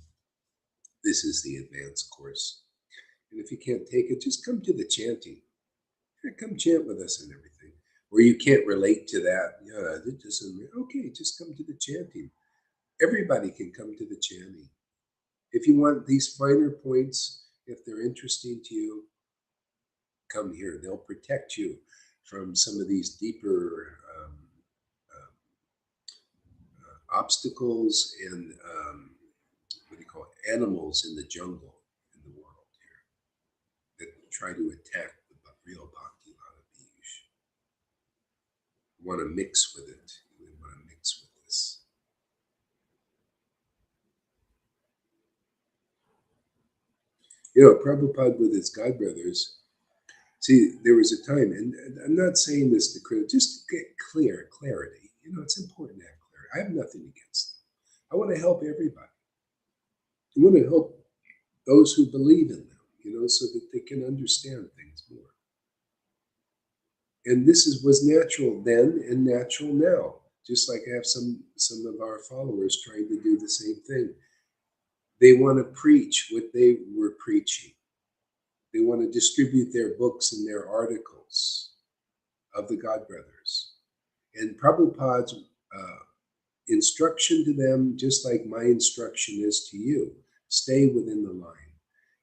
B: this is the advanced course. And if you can't take it, just come to the chanting. Come chant with us and everything. Or you can't relate to that. Yeah, that doesn't. Okay, just come to the chanting. Everybody can come to the chanting. If you want these finer points, if they're interesting to you, come here. They'll protect you from some of these deeper obstacles and what do you call it? Animals in the jungle in the world here that try to attack the real bhakti lana piyush. You want to mix with it. You want to mix with this. You know, Prabhupada with his godbrothers, see, there was a time, and I'm not saying this to criticize, just to get clarity. You know, it's important to have clarity. I have nothing against them. I want to help everybody. I want to help those who believe in them, you know, so that they can understand things more. And this was natural then and natural now. Just like I have some of our followers trying to do the same thing. They want to preach what they were preaching. They want to distribute their books and their articles of the God Brothers. And Prabhupada's instruction to them, just like my instruction is to you, stay within the line.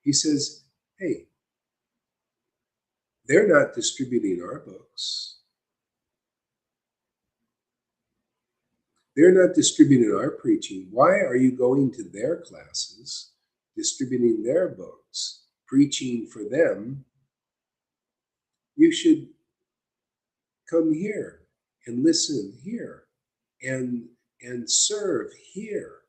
B: He says, hey, they're not distributing our books. They're not distributing our preaching. Why are you going to their classes, distributing their books, preaching for them? You should come here and listen here and serve here.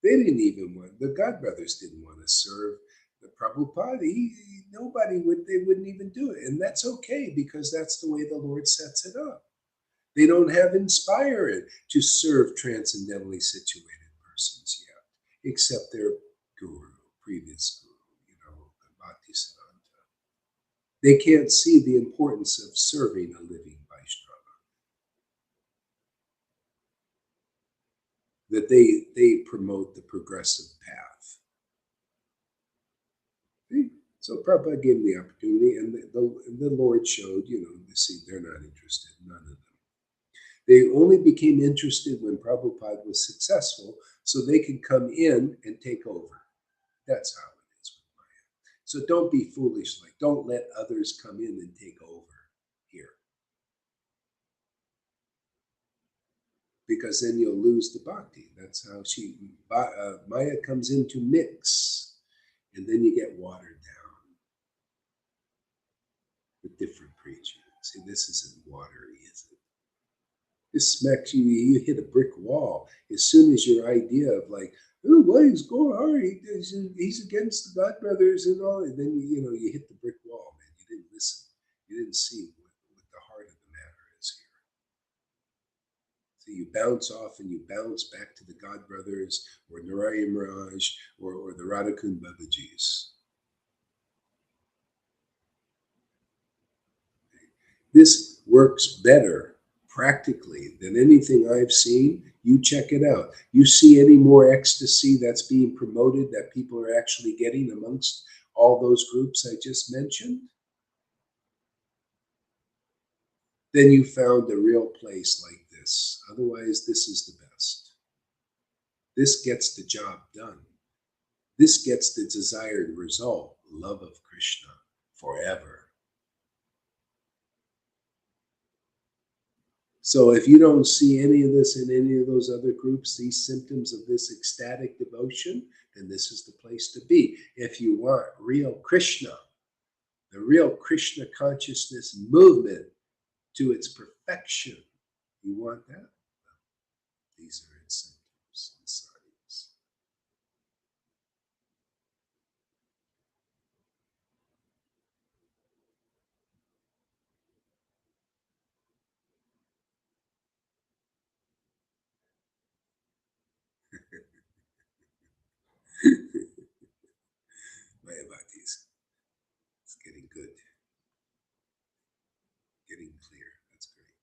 B: They didn't even want, the God Brothers didn't want to serve the Prabhupada. They wouldn't even do it. And that's okay, because that's the way the Lord sets it up. They don't have inspired to serve transcendentally situated persons yet, except their guru, previous guru, you know, Bhaktisiddhanta. They can't see the importance of serving a living Vaishnava. That they promote the progressive path. So Prabhupada gave them the opportunity, and the Lord showed, you know, see, they're not interested, none of them. They only became interested when Prabhupada was successful, so they could come in and take over. That's how it is with Maya. So don't be foolish, like don't let others come in and take over here. Because then you'll lose the bhakti. That's how Maya comes in to mix, and then you get watered down with different preaching. See, this isn't watery, is it? This smacks you, you hit a brick wall. As soon as your idea of like, oh, why he's going hard, he's against the God Brothers and all, and then you know, you hit the brick wall, man. You didn't listen. You didn't see what the heart of the matter is here. So you bounce off and you bounce back to the God Brothers or Narayan Raj or the Radhakund Babajis. This works better practically than anything I've seen. You check it out. You see any more ecstasy that's being promoted that people are actually getting amongst all those groups I just mentioned? Then you found a real place like this. Otherwise, this is the best. This gets the job done. This gets the desired result, love of Krishna forever. So if you don't see any of this in any of those other groups, these symptoms of this ecstatic devotion, then this is the place to be. If you want real Krishna, the real Krishna consciousness movement to its perfection, you want that? These are its symptoms and signs. Mayavadis. It's getting good. Getting clear. That's great.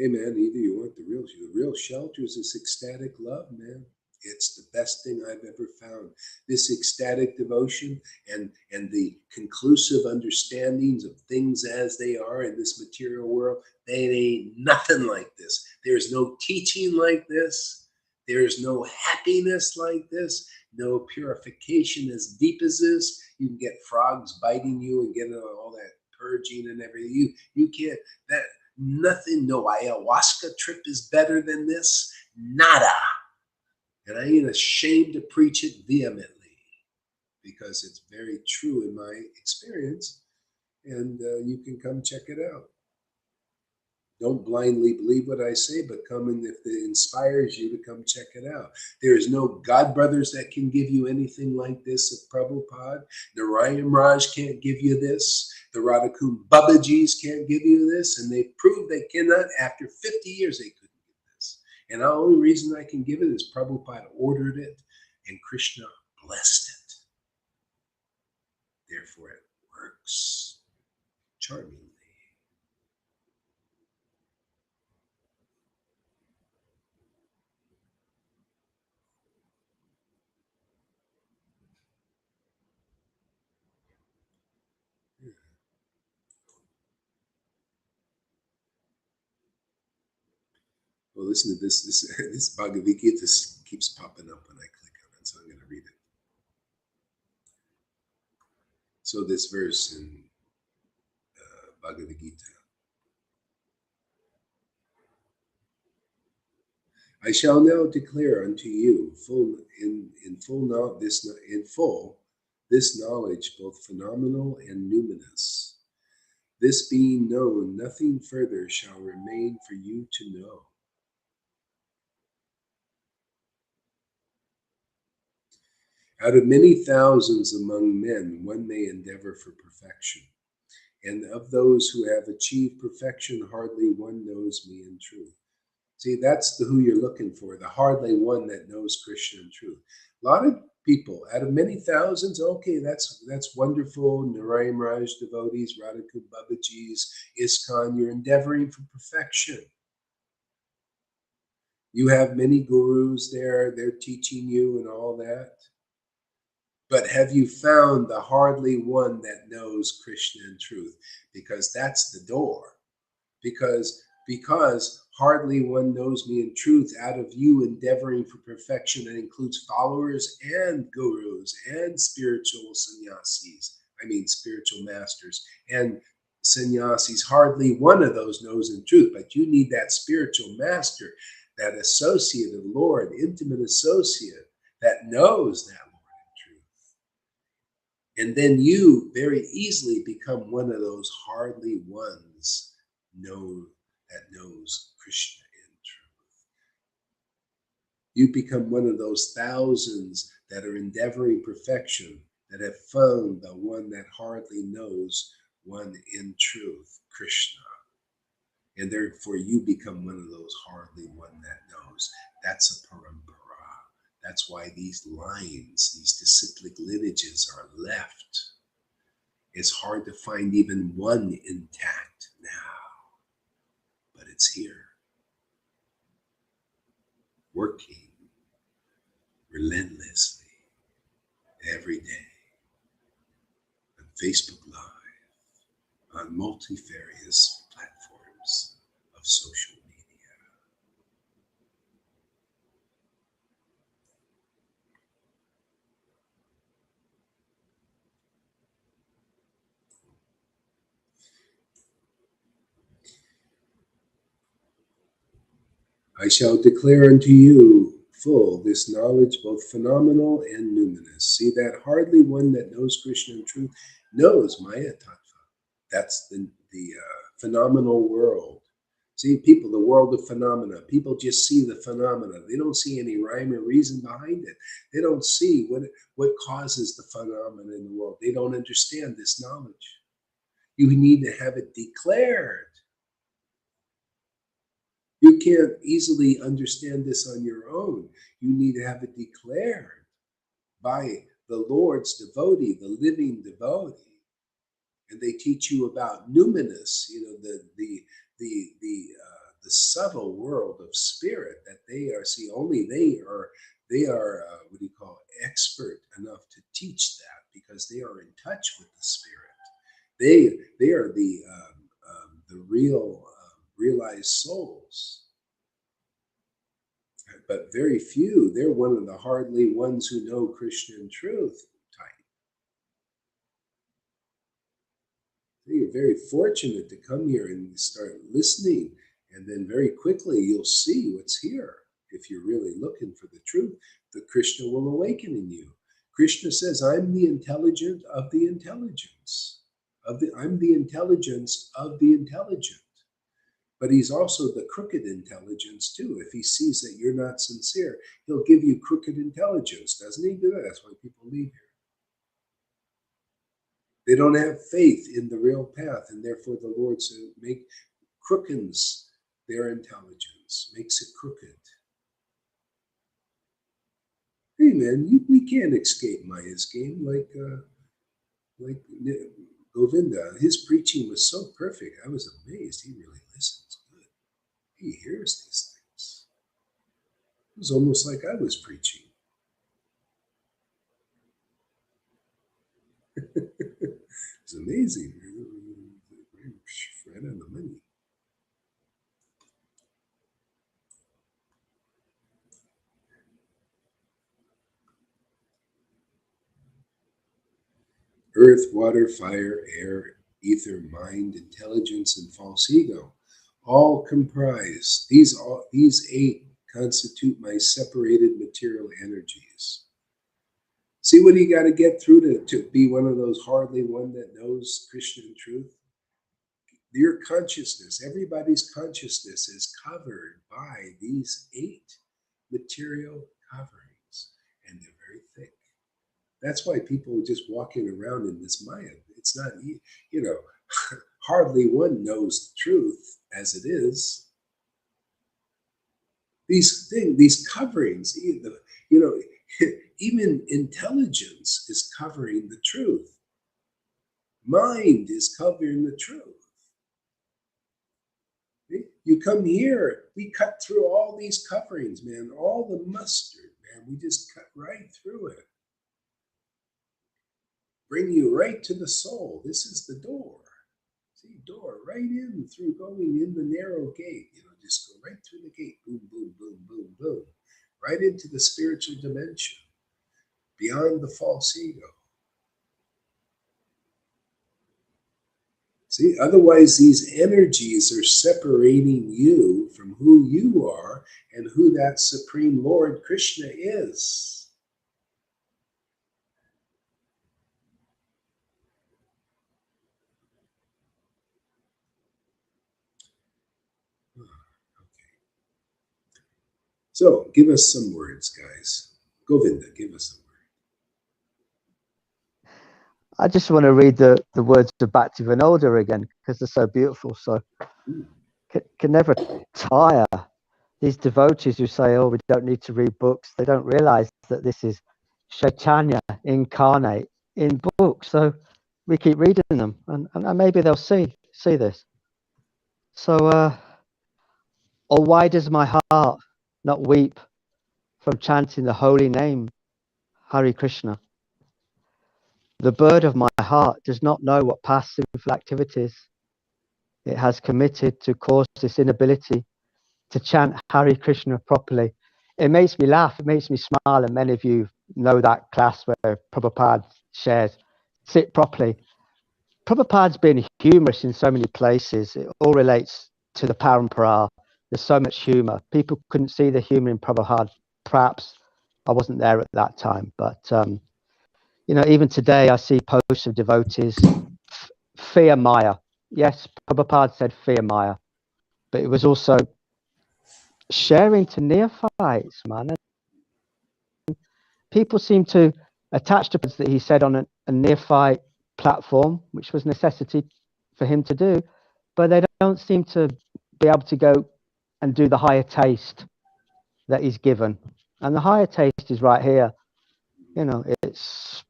B: Hey man, either you want the real shelter is this ecstatic love, man. It's the best thing I've ever found. This ecstatic devotion and the conclusive understandings of things as they are in this material world, they ain't nothing like this. There's no teaching like this. There's no happiness like this. No purification as deep as this. You can get frogs biting you and get all that purging and everything. You can't that. Nothing, no ayahuasca trip is better than this. Nada. And I ain't ashamed to preach it vehemently because it's very true in my experience. And you can come check it out. Don't blindly believe what I say, but come and if it inspires you to come check it out. There is no God brothers that can give you anything like this of Prabhupada. Narayan Raj can't give you this. The Radhakund Babajis can't give you this. And they proved they cannot. After 50 years, they couldn't give this. And the only reason I can give it is Prabhupada ordered it and Krishna blessed it. Therefore, it works charmingly. Well, listen to this. This Bhagavad Gita keeps popping up when I click on it, so I'm going to read it. So this verse in Bhagavad Gita. I shall now declare unto you in full this knowledge, both phenomenal and numinous. This being known, nothing further shall remain for you to know. Out of many thousands among men, one may endeavor for perfection. And of those who have achieved perfection, hardly one knows me in truth. See, that's who you're looking for, the hardly one that knows Krishna in truth. A lot of people, out of many thousands, okay, that's wonderful. Narayan Raj devotees, Radhakund Babajis, ISKCON, you're endeavoring for perfection. You have many gurus there, they're teaching you and all that. But have you found the hardly one that knows Krishna in truth? Because that's the door. Because hardly one knows me in truth, out of you endeavoring for perfection, that includes followers and gurus and spiritual spiritual masters and sannyasis. Hardly one of those knows in truth, but you need that spiritual master, that associate of the Lord, intimate associate that knows that Lord in truth. And then you very easily become one of those hardly ones that knows Krishna in truth. You become one of those thousands that are endeavoring perfection, that have found the one that hardly knows one in truth, Krishna. And therefore you become one of those hardly one that knows. That's a parampara. That's why these lines, these disciplic lineages are left. It's hard to find even one intact now. But it's here, working relentlessly every day on Facebook Live, on multifarious platforms of social media. I shall declare unto you full this knowledge, both phenomenal and numinous. See, that hardly one that knows Krishna in truth knows Maya Tattva. That's the phenomenal world. See, people, the world of phenomena. People just see the phenomena. They don't see any rhyme or reason behind it. They don't see what causes the phenomena in the world. They don't understand this knowledge. You need to have it declared. You can't easily understand this on your own. You need to have it declared by the Lord's devotee, the living devotee. And they teach you about numinous, the the subtle world of spirit that they are. See, only they are what do you call it, expert enough to teach that, because they are in touch with the spirit. They are the real realized souls. But very few. They're one of the hardly ones who know Krishna in truth type. You're very fortunate to come here and start listening, and then very quickly you'll see what's here. If you're really looking for the truth, the Krishna will awaken in you. Krishna says, I'm the intelligent of the intelligence. I'm the intelligence of the intelligent. But he's also the crooked intelligence too. If he sees that you're not sincere, he'll give you crooked intelligence, doesn't he? Do that. That's why people leave here. They don't have faith in the real path, and therefore the Lord crookens their intelligence, makes it crooked. Hey man, we can't escape Maya's game like Govinda. His preaching was so perfect. I was amazed. He really listens good. He hears these things. It was almost like I was preaching. It's amazing. Right on the money. Earth, water, fire, air, ether, mind, intelligence, and false ego, all comprise, these 8 constitute my separated material energies. See what you got to get through to be one of those hardly one that knows Christian truth? Your consciousness, everybody's consciousness is covered by these 8 material coverings, and they're very thick. That's why people are just walking around in this Maya. It's not, hardly one knows the truth as it is. These coverings, even intelligence is covering the truth. Mind is covering the truth. You come here, we cut through all these coverings, man, all the mustard, man. We just cut right through it. Bring you right to the soul. This is the door. See, door right in through going in the narrow gate. Just go right through the gate. Boom, boom, boom, boom, boom. Right into the spiritual dimension. Beyond the false ego. See, otherwise these energies are separating you from who you are and who that Supreme Lord Krishna is. So, give us some words, guys. Govinda, give us a word.
C: I just want to read the words of Bhaktivinoda again, because they're so beautiful. So, can never tire. These devotees who say, oh, we don't need to read books, they don't realize that this is Chaitanya incarnate in books. So we keep reading them, and maybe they'll see this. So, oh, why does my heart not weep from chanting the holy name, Hare Krishna? The bird of my heart does not know what past sinful activities it has committed to cause this inability to chant Hare Krishna properly. It makes me laugh, it makes me smile, and many of you know that class where Prabhupada shares, sit properly. Prabhupada's been humorous in so many places. It all relates to the parampara. There's so much humor. People couldn't see the humor in Prabhupada. Perhaps I wasn't there at that time, but even today I see posts of devotees fear Maya. Yes, Prabhupada said fear Maya, but it was also sharing to neophytes, man. And people seem to attach to words that he said on a neophyte platform, which was necessity for him to do, but they don't seem to be able to go and do the higher taste that he's given. And the higher taste is right here. It's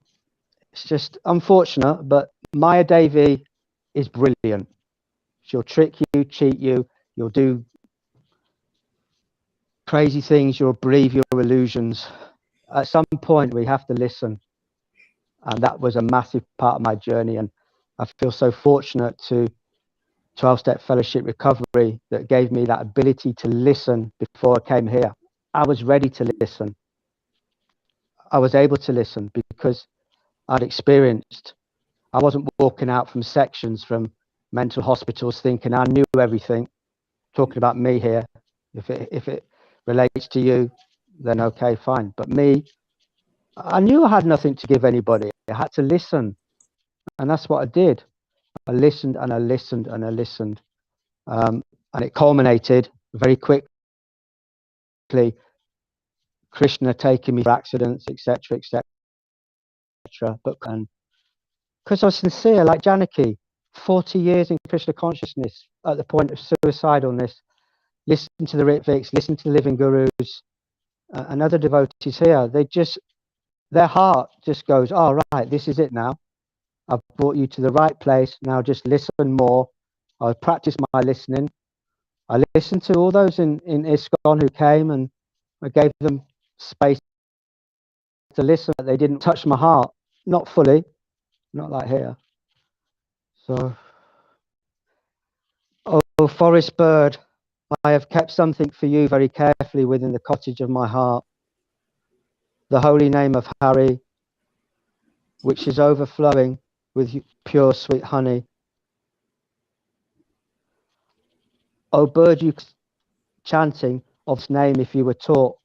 C: just unfortunate, but Maya Devi is brilliant. She'll trick you, cheat you, you'll do crazy things, you'll believe your illusions. At some point, we have to listen. And that was a massive part of my journey. And I feel so fortunate to 12-step fellowship recovery that gave me that ability to listen before I came here. I was ready to listen. I was able to listen because I'd experienced. I wasn't walking out from sections from mental hospitals thinking I knew everything, talking about me here. If it relates to you, then okay, fine. But me, I knew I had nothing to give anybody. I had to listen. And that's what I did. I listened and I listened and I listened. And it culminated very quickly. Krishna taking me for accidents, etc., etc. But because I was sincere, like Janaki, 40 years in Krishna consciousness at the point of suicidalness, listen to the Rhythmics, listen to the living gurus, and other devotees here. Their heart just goes, oh, right, this is it now. I've brought you to the right place. Now just listen more. I practice my listening. I listened to all those in ISKCON who came, and I gave them space to listen. They didn't touch my heart, not fully, not like here. So, oh, forest bird, I have kept something for you very carefully within the cottage of my heart. The holy name of Hari, which is overflowing with pure sweet honey. O bird, you chanting of his name if you were taught.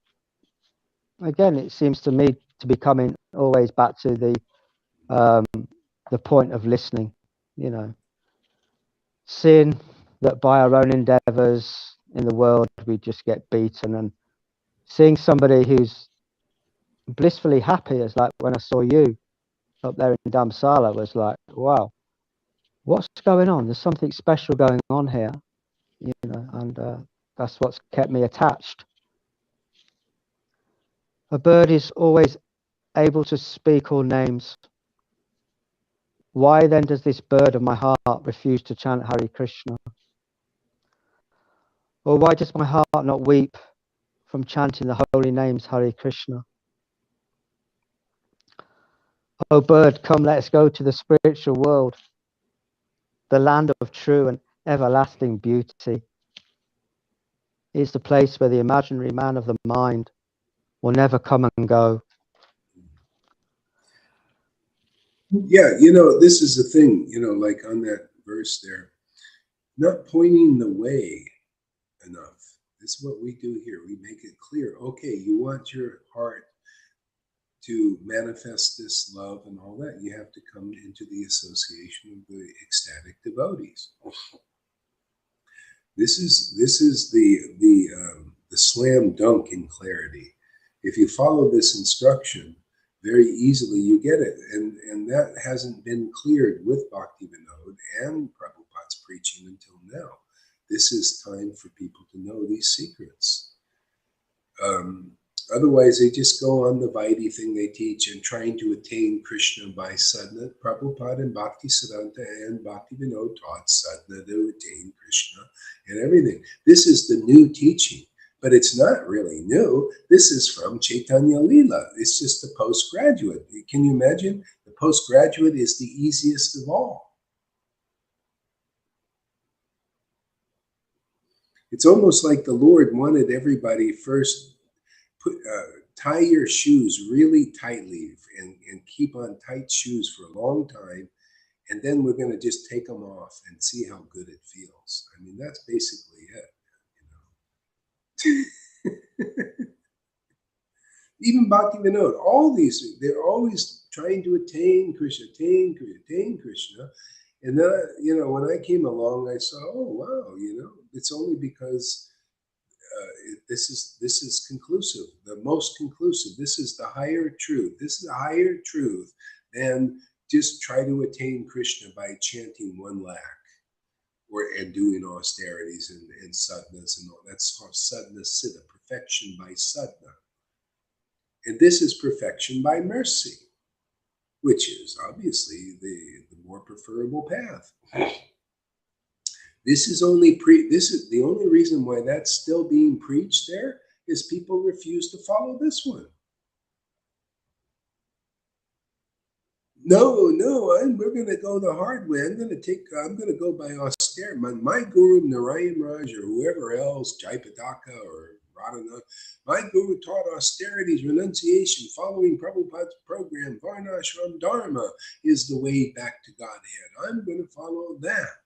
C: Again, it seems to me to be coming always back to the point of listening, you know. Seeing that by our own endeavors in the world, we just get beaten, and seeing somebody who's blissfully happy, as like when I saw you up there in Dharamsala, was like, wow, what's going on? There's something special going on here, you know, and that's what's kept me attached. A bird is always able to speak all names. Why then does this bird of my heart refuse to chant Hare Krishna? Or why does my heart not weep from chanting the holy names Hare Krishna? Oh bird, come, let us go to the spiritual world, the land of true and everlasting beauty. It's the place where the imaginary man of the mind will never come and go.
B: Yeah, you know, this is the thing, you know, like on that verse there, not pointing the way enough. This is what we do here. We make it clear, okay, you want your heart to manifest this love and all that, you have to come into the association of the ecstatic devotees. This is the slam dunk in clarity. If you follow this instruction very easily, you get it, and that hasn't been cleared with Bhaktivinoda and Prabhupada's preaching until now. This is time for people to know these secrets. Otherwise, they just go on the Vaidhi thing they teach and trying to attain Krishna by sadhana. Prabhupada and Bhaktisiddhanta and Bhaktivinoda taught sadhana to attain Krishna and everything. This is the new teaching, but it's not really new. This is from Chaitanya Lila. It's just the postgraduate. Can you imagine? The postgraduate is the easiest of all. It's almost like the Lord wanted everybody first tie your shoes really tightly and keep on tight shoes for a long time, and then we're going to just take them off and see how good it feels. I mean, that's basically it, you know. Even Bhaktivinoda, all these, they're always trying to attain Krishna, attain Krishna. And then, you know, when I came along, I saw, oh, wow, you know, it's only because this is conclusive, the most conclusive. This is the higher truth. This is a higher truth than just try to attain Krishna by chanting 1 lakh and doing austerities and sadhanas and all. That's called sadhana siddha, perfection by sadhana. And this is perfection by mercy, which is obviously the more preferable path. This is the only reason why that's still being preached there is people refuse to follow this one. No, we're going to go the hard way. I'm going to go by austerity. My guru, Narayan Raj, or whoever else, Jayapataka or Radhana, my guru taught austerities, renunciation, following Prabhupada's program, Varnashram Dharma is the way back to Godhead. I'm going to follow that.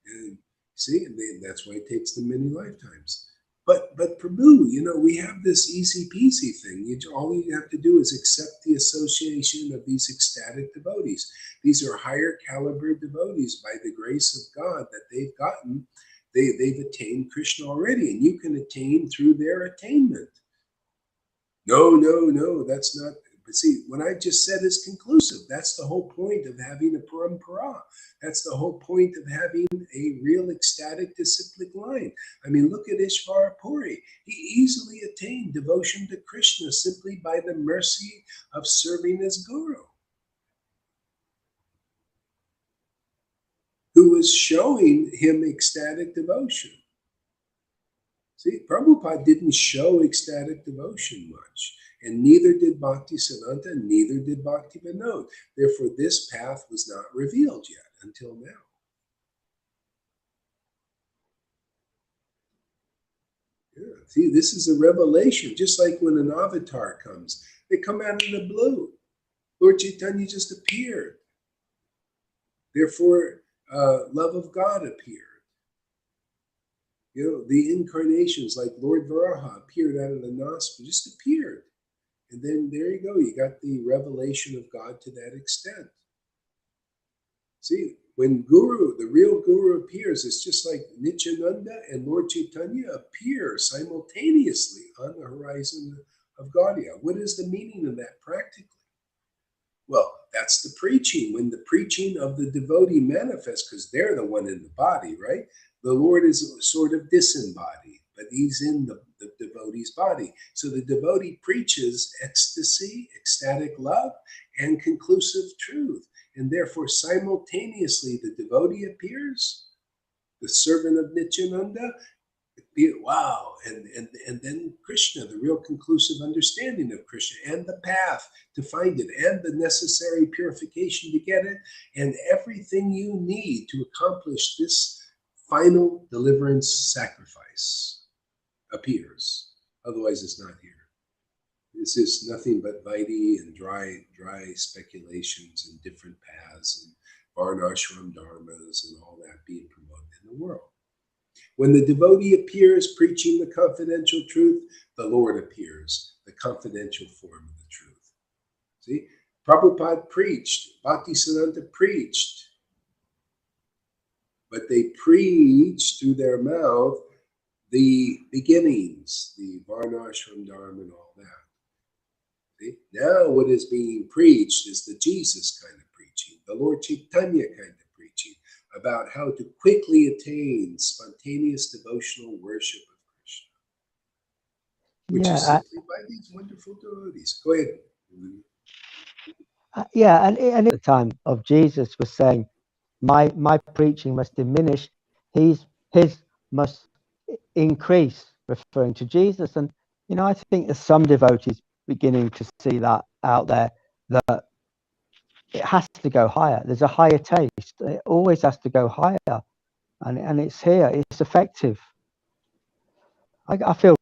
B: And see, and that's why it takes them many lifetimes. But Prabhu, we have this easy peasy thing. All you have to do is accept the association of these ecstatic devotees. These are higher caliber devotees by the grace of God that they've gotten. They've attained Krishna already, and you can attain through their attainment. No, that's not. But see, what I just said is conclusive. That's the whole point of having a parampara. That's the whole point of having a real ecstatic disciplic line. I mean, look at Ishvara Puri. He easily attained devotion to Krishna simply by the mercy of serving his guru, who was showing him ecstatic devotion. See, Prabhupada didn't show ecstatic devotion much, and neither did Bhaktisiddhanta, and neither did Bhakti Vinod. Therefore, this path was not revealed yet until now. Yeah. See, this is a revelation, just like when an avatar comes. They come out of the blue. Lord Caitanya just appeared. Therefore, love of God appeared. The incarnations like Lord Varaha appeared out of the nostril, just appeared. And then there you go, you got the revelation of God to that extent. See, when the real guru appears, it's just like Nityananda and Lord Caitanya appear simultaneously on the horizon of Gaudiya. What is the meaning of that practically? Well, that's the preaching. When the preaching of the devotee manifests, because they're the one in the body, right? The Lord is sort of disembodied, but he's in the devotee's body. So the devotee preaches ecstasy, ecstatic love, and conclusive truth. And therefore, simultaneously, the devotee appears, the servant of Nityananda, wow, and then Krishna, the real conclusive understanding of Krishna, and the path to find it, and the necessary purification to get it, and everything you need to accomplish this final deliverance sacrifice appears. Otherwise, it's not here. This is nothing but Vaidhi and dry speculations and different paths and Varnashram dharmas and all that being promoted in the world. When the devotee appears preaching the confidential truth, the Lord appears, the confidential form of the truth. See, Prabhupada preached, Bhaktisiddhanta preached, but they preached through their mouth the beginnings, the Varnashram dharma and all that. See? Now what is being preached is the Jesus kind of preaching, the Lord Caitanya kind of preaching, about how to quickly attain spontaneous devotional worship of Krishna, which is simply by these wonderful devotees. Go ahead.
C: And at the time of Jesus was saying, my preaching must diminish, his must increase, referring to Jesus. And I think there's some devotees beginning to see that out there, that it has to go higher. There's a higher taste. It always has to go higher, and it's here. It's effective. I feel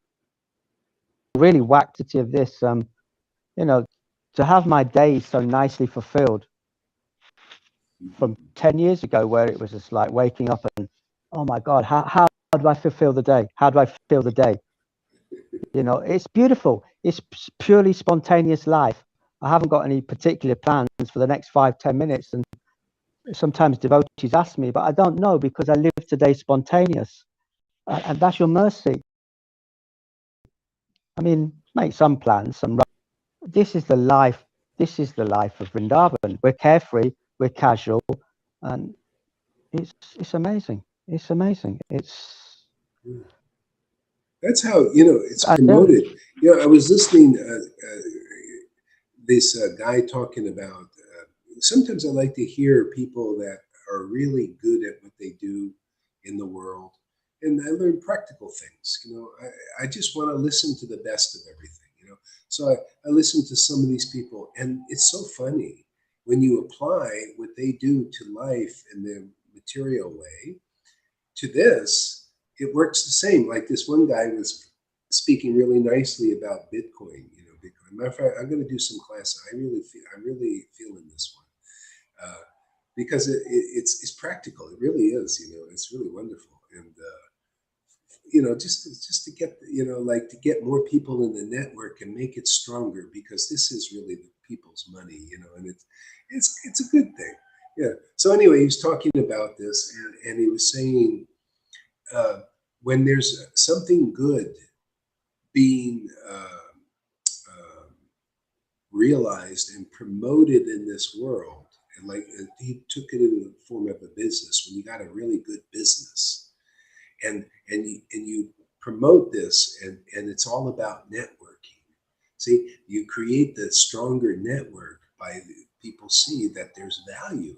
C: really whacked of this. To have my days so nicely fulfilled from 10 years ago, where it was just like waking up and, oh my God, how do I fulfill the day? How do I feel the day? It's beautiful. It's purely spontaneous life. I haven't got any particular plans for the next 5-10 minutes. And sometimes devotees ask me, but I don't know, because I live today spontaneous. And that's your mercy. I mean, make some plans. This is the life. This is the life of Vrindavan. We're carefree. We're casual. And it's amazing. It's amazing.
B: That's how, it's promoted. I was listening this guy talking about, sometimes I like to hear people that are really good at what they do in the world. and I learn practical things. I just want to listen to the best of everything. So I listen to some of these people, and it's so funny when you apply what they do to life in the material way to this. It works the same. Like this one guy was speaking really nicely about Bitcoin. Bitcoin. Matter of fact, I'm going to do some classes. I'm really feeling this one because it's practical. It really is. It's really wonderful. And just to get like to get more people in the network and make it stronger, because this is really the people's money. And it's a good thing. Yeah. So anyway, he was talking about this, and he was saying when there's something good being realized and promoted in this world, and like he took it in the form of a business, when you got a really good business, and you promote this, and it's all about networking. See, you create the stronger network by people see that there's value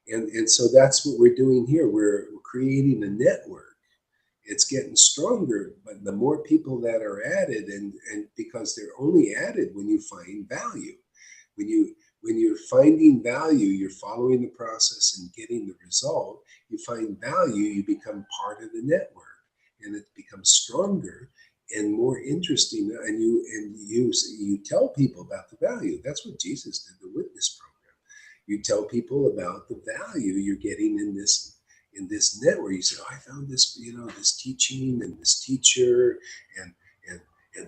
B: here, and so that's what we're doing here. We're creating a network. It's getting stronger, but the more people that are added, and because they're only added when you find value, when you're finding value, you're following the process and getting the result. You find value, you become part of the network, and it becomes stronger and more interesting. And you tell people about the value. That's what Jesus did, the witness program. You tell people about the value you're getting in this network. You say, oh, I found this, this teaching and this teacher, and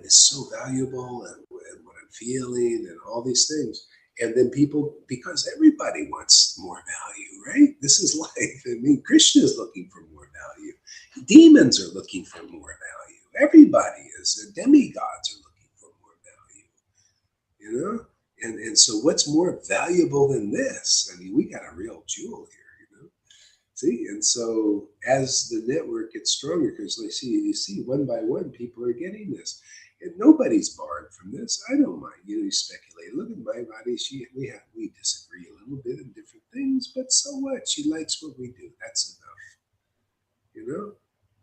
B: it's so valuable, and what I'm feeling, and all these things. And then people, because everybody wants more value, right? This is life. I mean, Krishna is looking for more value. Demons are looking for more value. Everybody is. The demigods are looking for more value, And so what's more valuable than this? I mean, we got a real jewel here, See, and so as the network gets stronger, because you see one by one, people are getting this. And nobody's barred from this. I don't mind. You speculate. Look at my body. We disagree a little bit in different things, but so what? She likes what we do. That's enough,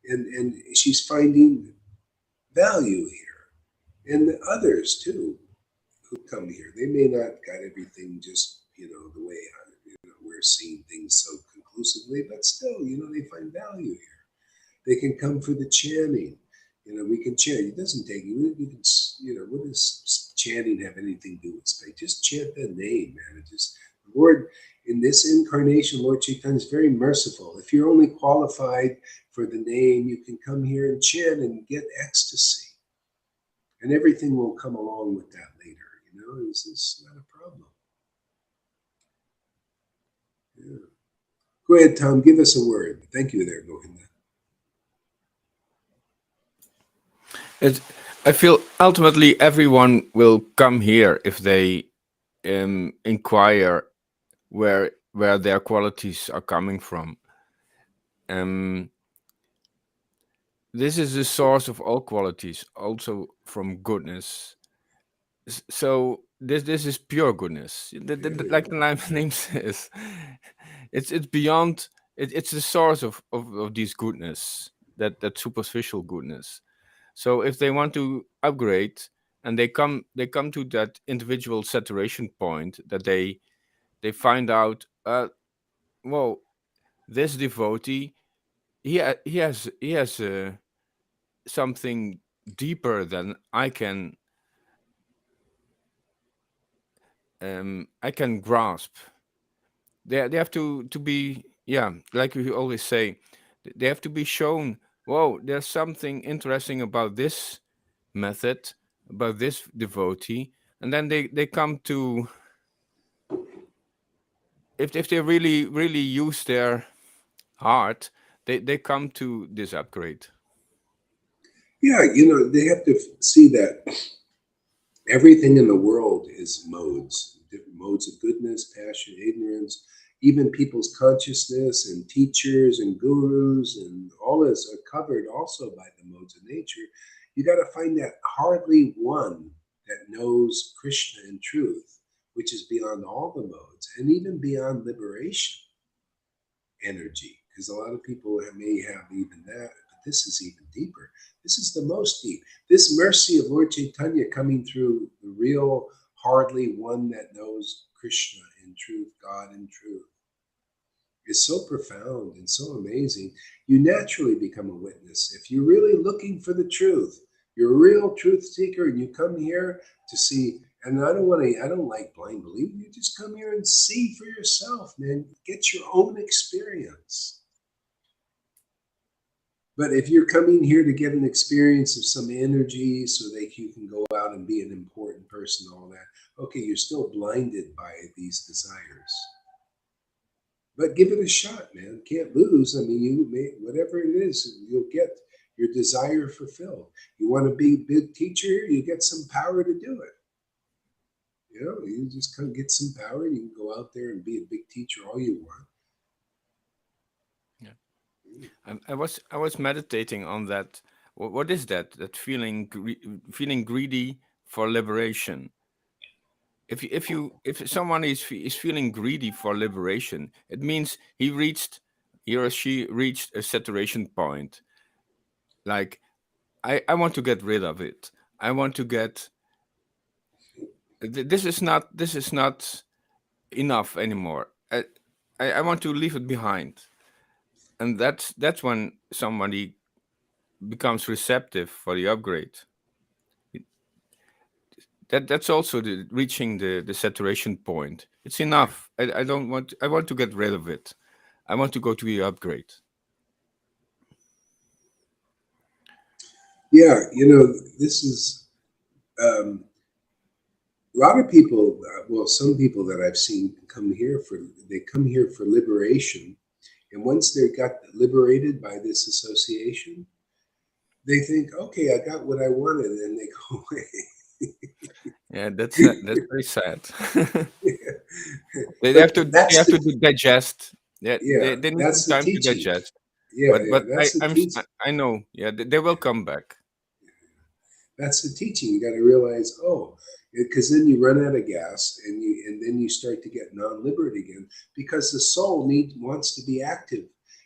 B: And she's finding value here, and the others too who come here. They may not got everything just the way we're seeing things so conclusively, but still, they find value here. They can come for the chanting. We can chant. It doesn't take you. We can, what does chanting have anything to do with space? Just chant the name, man. Lord, in this incarnation, Lord Caitanya is very merciful. If you're only qualified for the name, you can come here and chant and get ecstasy, and everything will come along with that later. This is not a problem. Yeah. Go ahead, Tom. Give us a word. Thank you, there, Govinda.
A: I feel ultimately everyone will come here if they inquire where their qualities are coming from. This is the source of all qualities, also from goodness. So this is pure goodness, like the name says. It's beyond. It's the source of these goodness, that superficial goodness. So if they want to upgrade, and they come to that individual saturation point, that they find out, well, this devotee, he has something deeper than I can grasp. They have to be, like we always say, they have to be shown, whoa, there's something interesting about this method, about this devotee, and then they come to, if they really use their heart, they come to this upgrade.
B: Yeah, they have to see that everything in the world is modes, different modes of goodness, passion, ignorance. Even people's consciousness and teachers and gurus and all this are covered also by the modes of nature. You got to find that hardly one that knows Krishna in truth, which is beyond all the modes and even beyond liberation energy. because a lot of people may have even that, but this is even deeper. This is the most deep. This mercy of Lord Caitanya coming through the real, hardly one that knows Krishna in truth, God in truth, is so profound and so amazing. You naturally become a witness. If you're really looking for the truth, you're a real truth seeker, and you come here to see. And I don't like blind believing. You just come here and see for yourself, man. Get your own experience. But if you're coming here to get an experience of some energy so that you can go out and be an important person, all that, okay, you're still blinded by these desires. But give it a shot, man. Can't lose. I mean, you may, whatever it is, you'll get your desire fulfilled. You want to be a big teacher here, you get some power to do it. You know, you just kind of get some power. You can go out there and be a big teacher all you want.
A: Yeah, I was meditating on that. What is that? That feeling greedy for liberation. If someone is feeling greedy for liberation, it means he or she reached a saturation point. Like I want to get rid of it. I want to get. This is not enough anymore. I want to leave it behind, and that's when somebody becomes receptive for the upgrade. That's also reaching the saturation point. It's enough. I don't want. I want to get rid of it. I want to go to the upgrade.
B: Yeah, you know, this is a lot of people. Well, some people that I've seen come here for liberation, and once they got liberated by this association, they think, okay, I got what I wanted, and they go away.
A: Yeah, that's very sad. They
B: But
A: have to
B: that's the
A: digest. Yeah,
B: yeah,
A: they need
B: that's
A: some
B: the
A: time to
B: teaching.
A: digest.
B: Yeah, yeah,
A: But
B: that's the teaching.
A: I know. Yeah, they will come back.
B: That's the teaching. You got to realize, oh, because then you run out of gas, and then you start to get non-liberate again, because the soul wants to be active.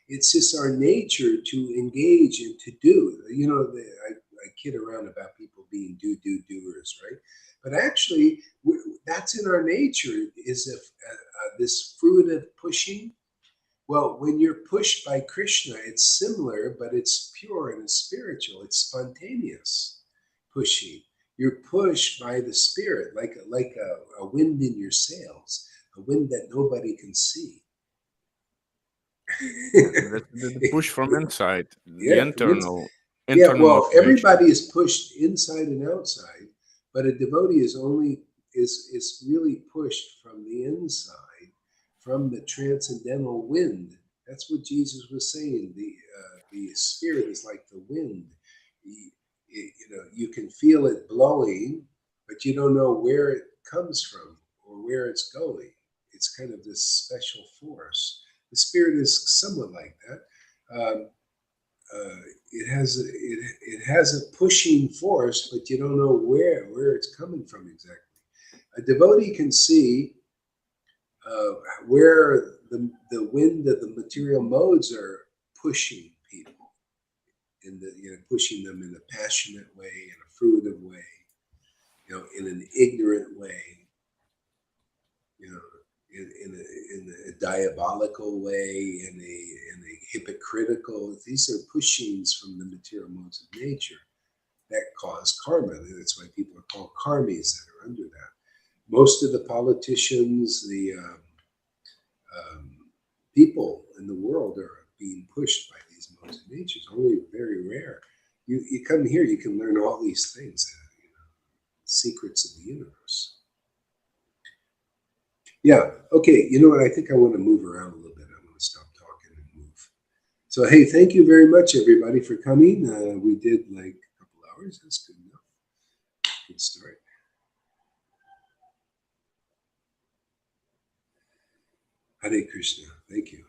B: It's just our nature to engage and to do. You know, I kid around about people being doers, right? But actually, that's in our nature. Is if this fruit of pushing. Well, when you're pushed by Krishna, it's similar, but it's pure and it's spiritual. It's spontaneous pushing. You're pushed by the spirit, like a wind in your sails, a wind that nobody can see.
A: That's the push from inside, the
B: Yeah, from inside. Yeah,
A: internal
B: well,
A: motivation.
B: everybody is pushed inside and outside, but a devotee is really pushed from the inside, from the transcendental wind. That's what Jesus was saying. The spirit is like the wind. You know, you can feel it blowing, but you don't know where it comes from or where it's going. It's kind of this special force. The spirit is somewhat like that. It has a pushing force, but you don't know where it's coming from exactly. A devotee can see where the wind of the material modes are pushing people, pushing them in a passionate way, in a fruitive way, in an ignorant way, you know, in a diabolical way, in a hypocritical. These are pushings from the material modes of nature that cause karma. That's why people are called karmis that are under that. Most of the politicians, the people in the world are being pushed by these modes of nature. It's only very rare. You come here, you can learn all these things, secrets of the universe. Yeah. Okay. You know what? I think I want to move around a little bit. I want to stop talking and move. So, hey, thank you very much, everybody, for coming. We did like a couple hours. That's good enough. Good start. Hare Krishna. Thank you.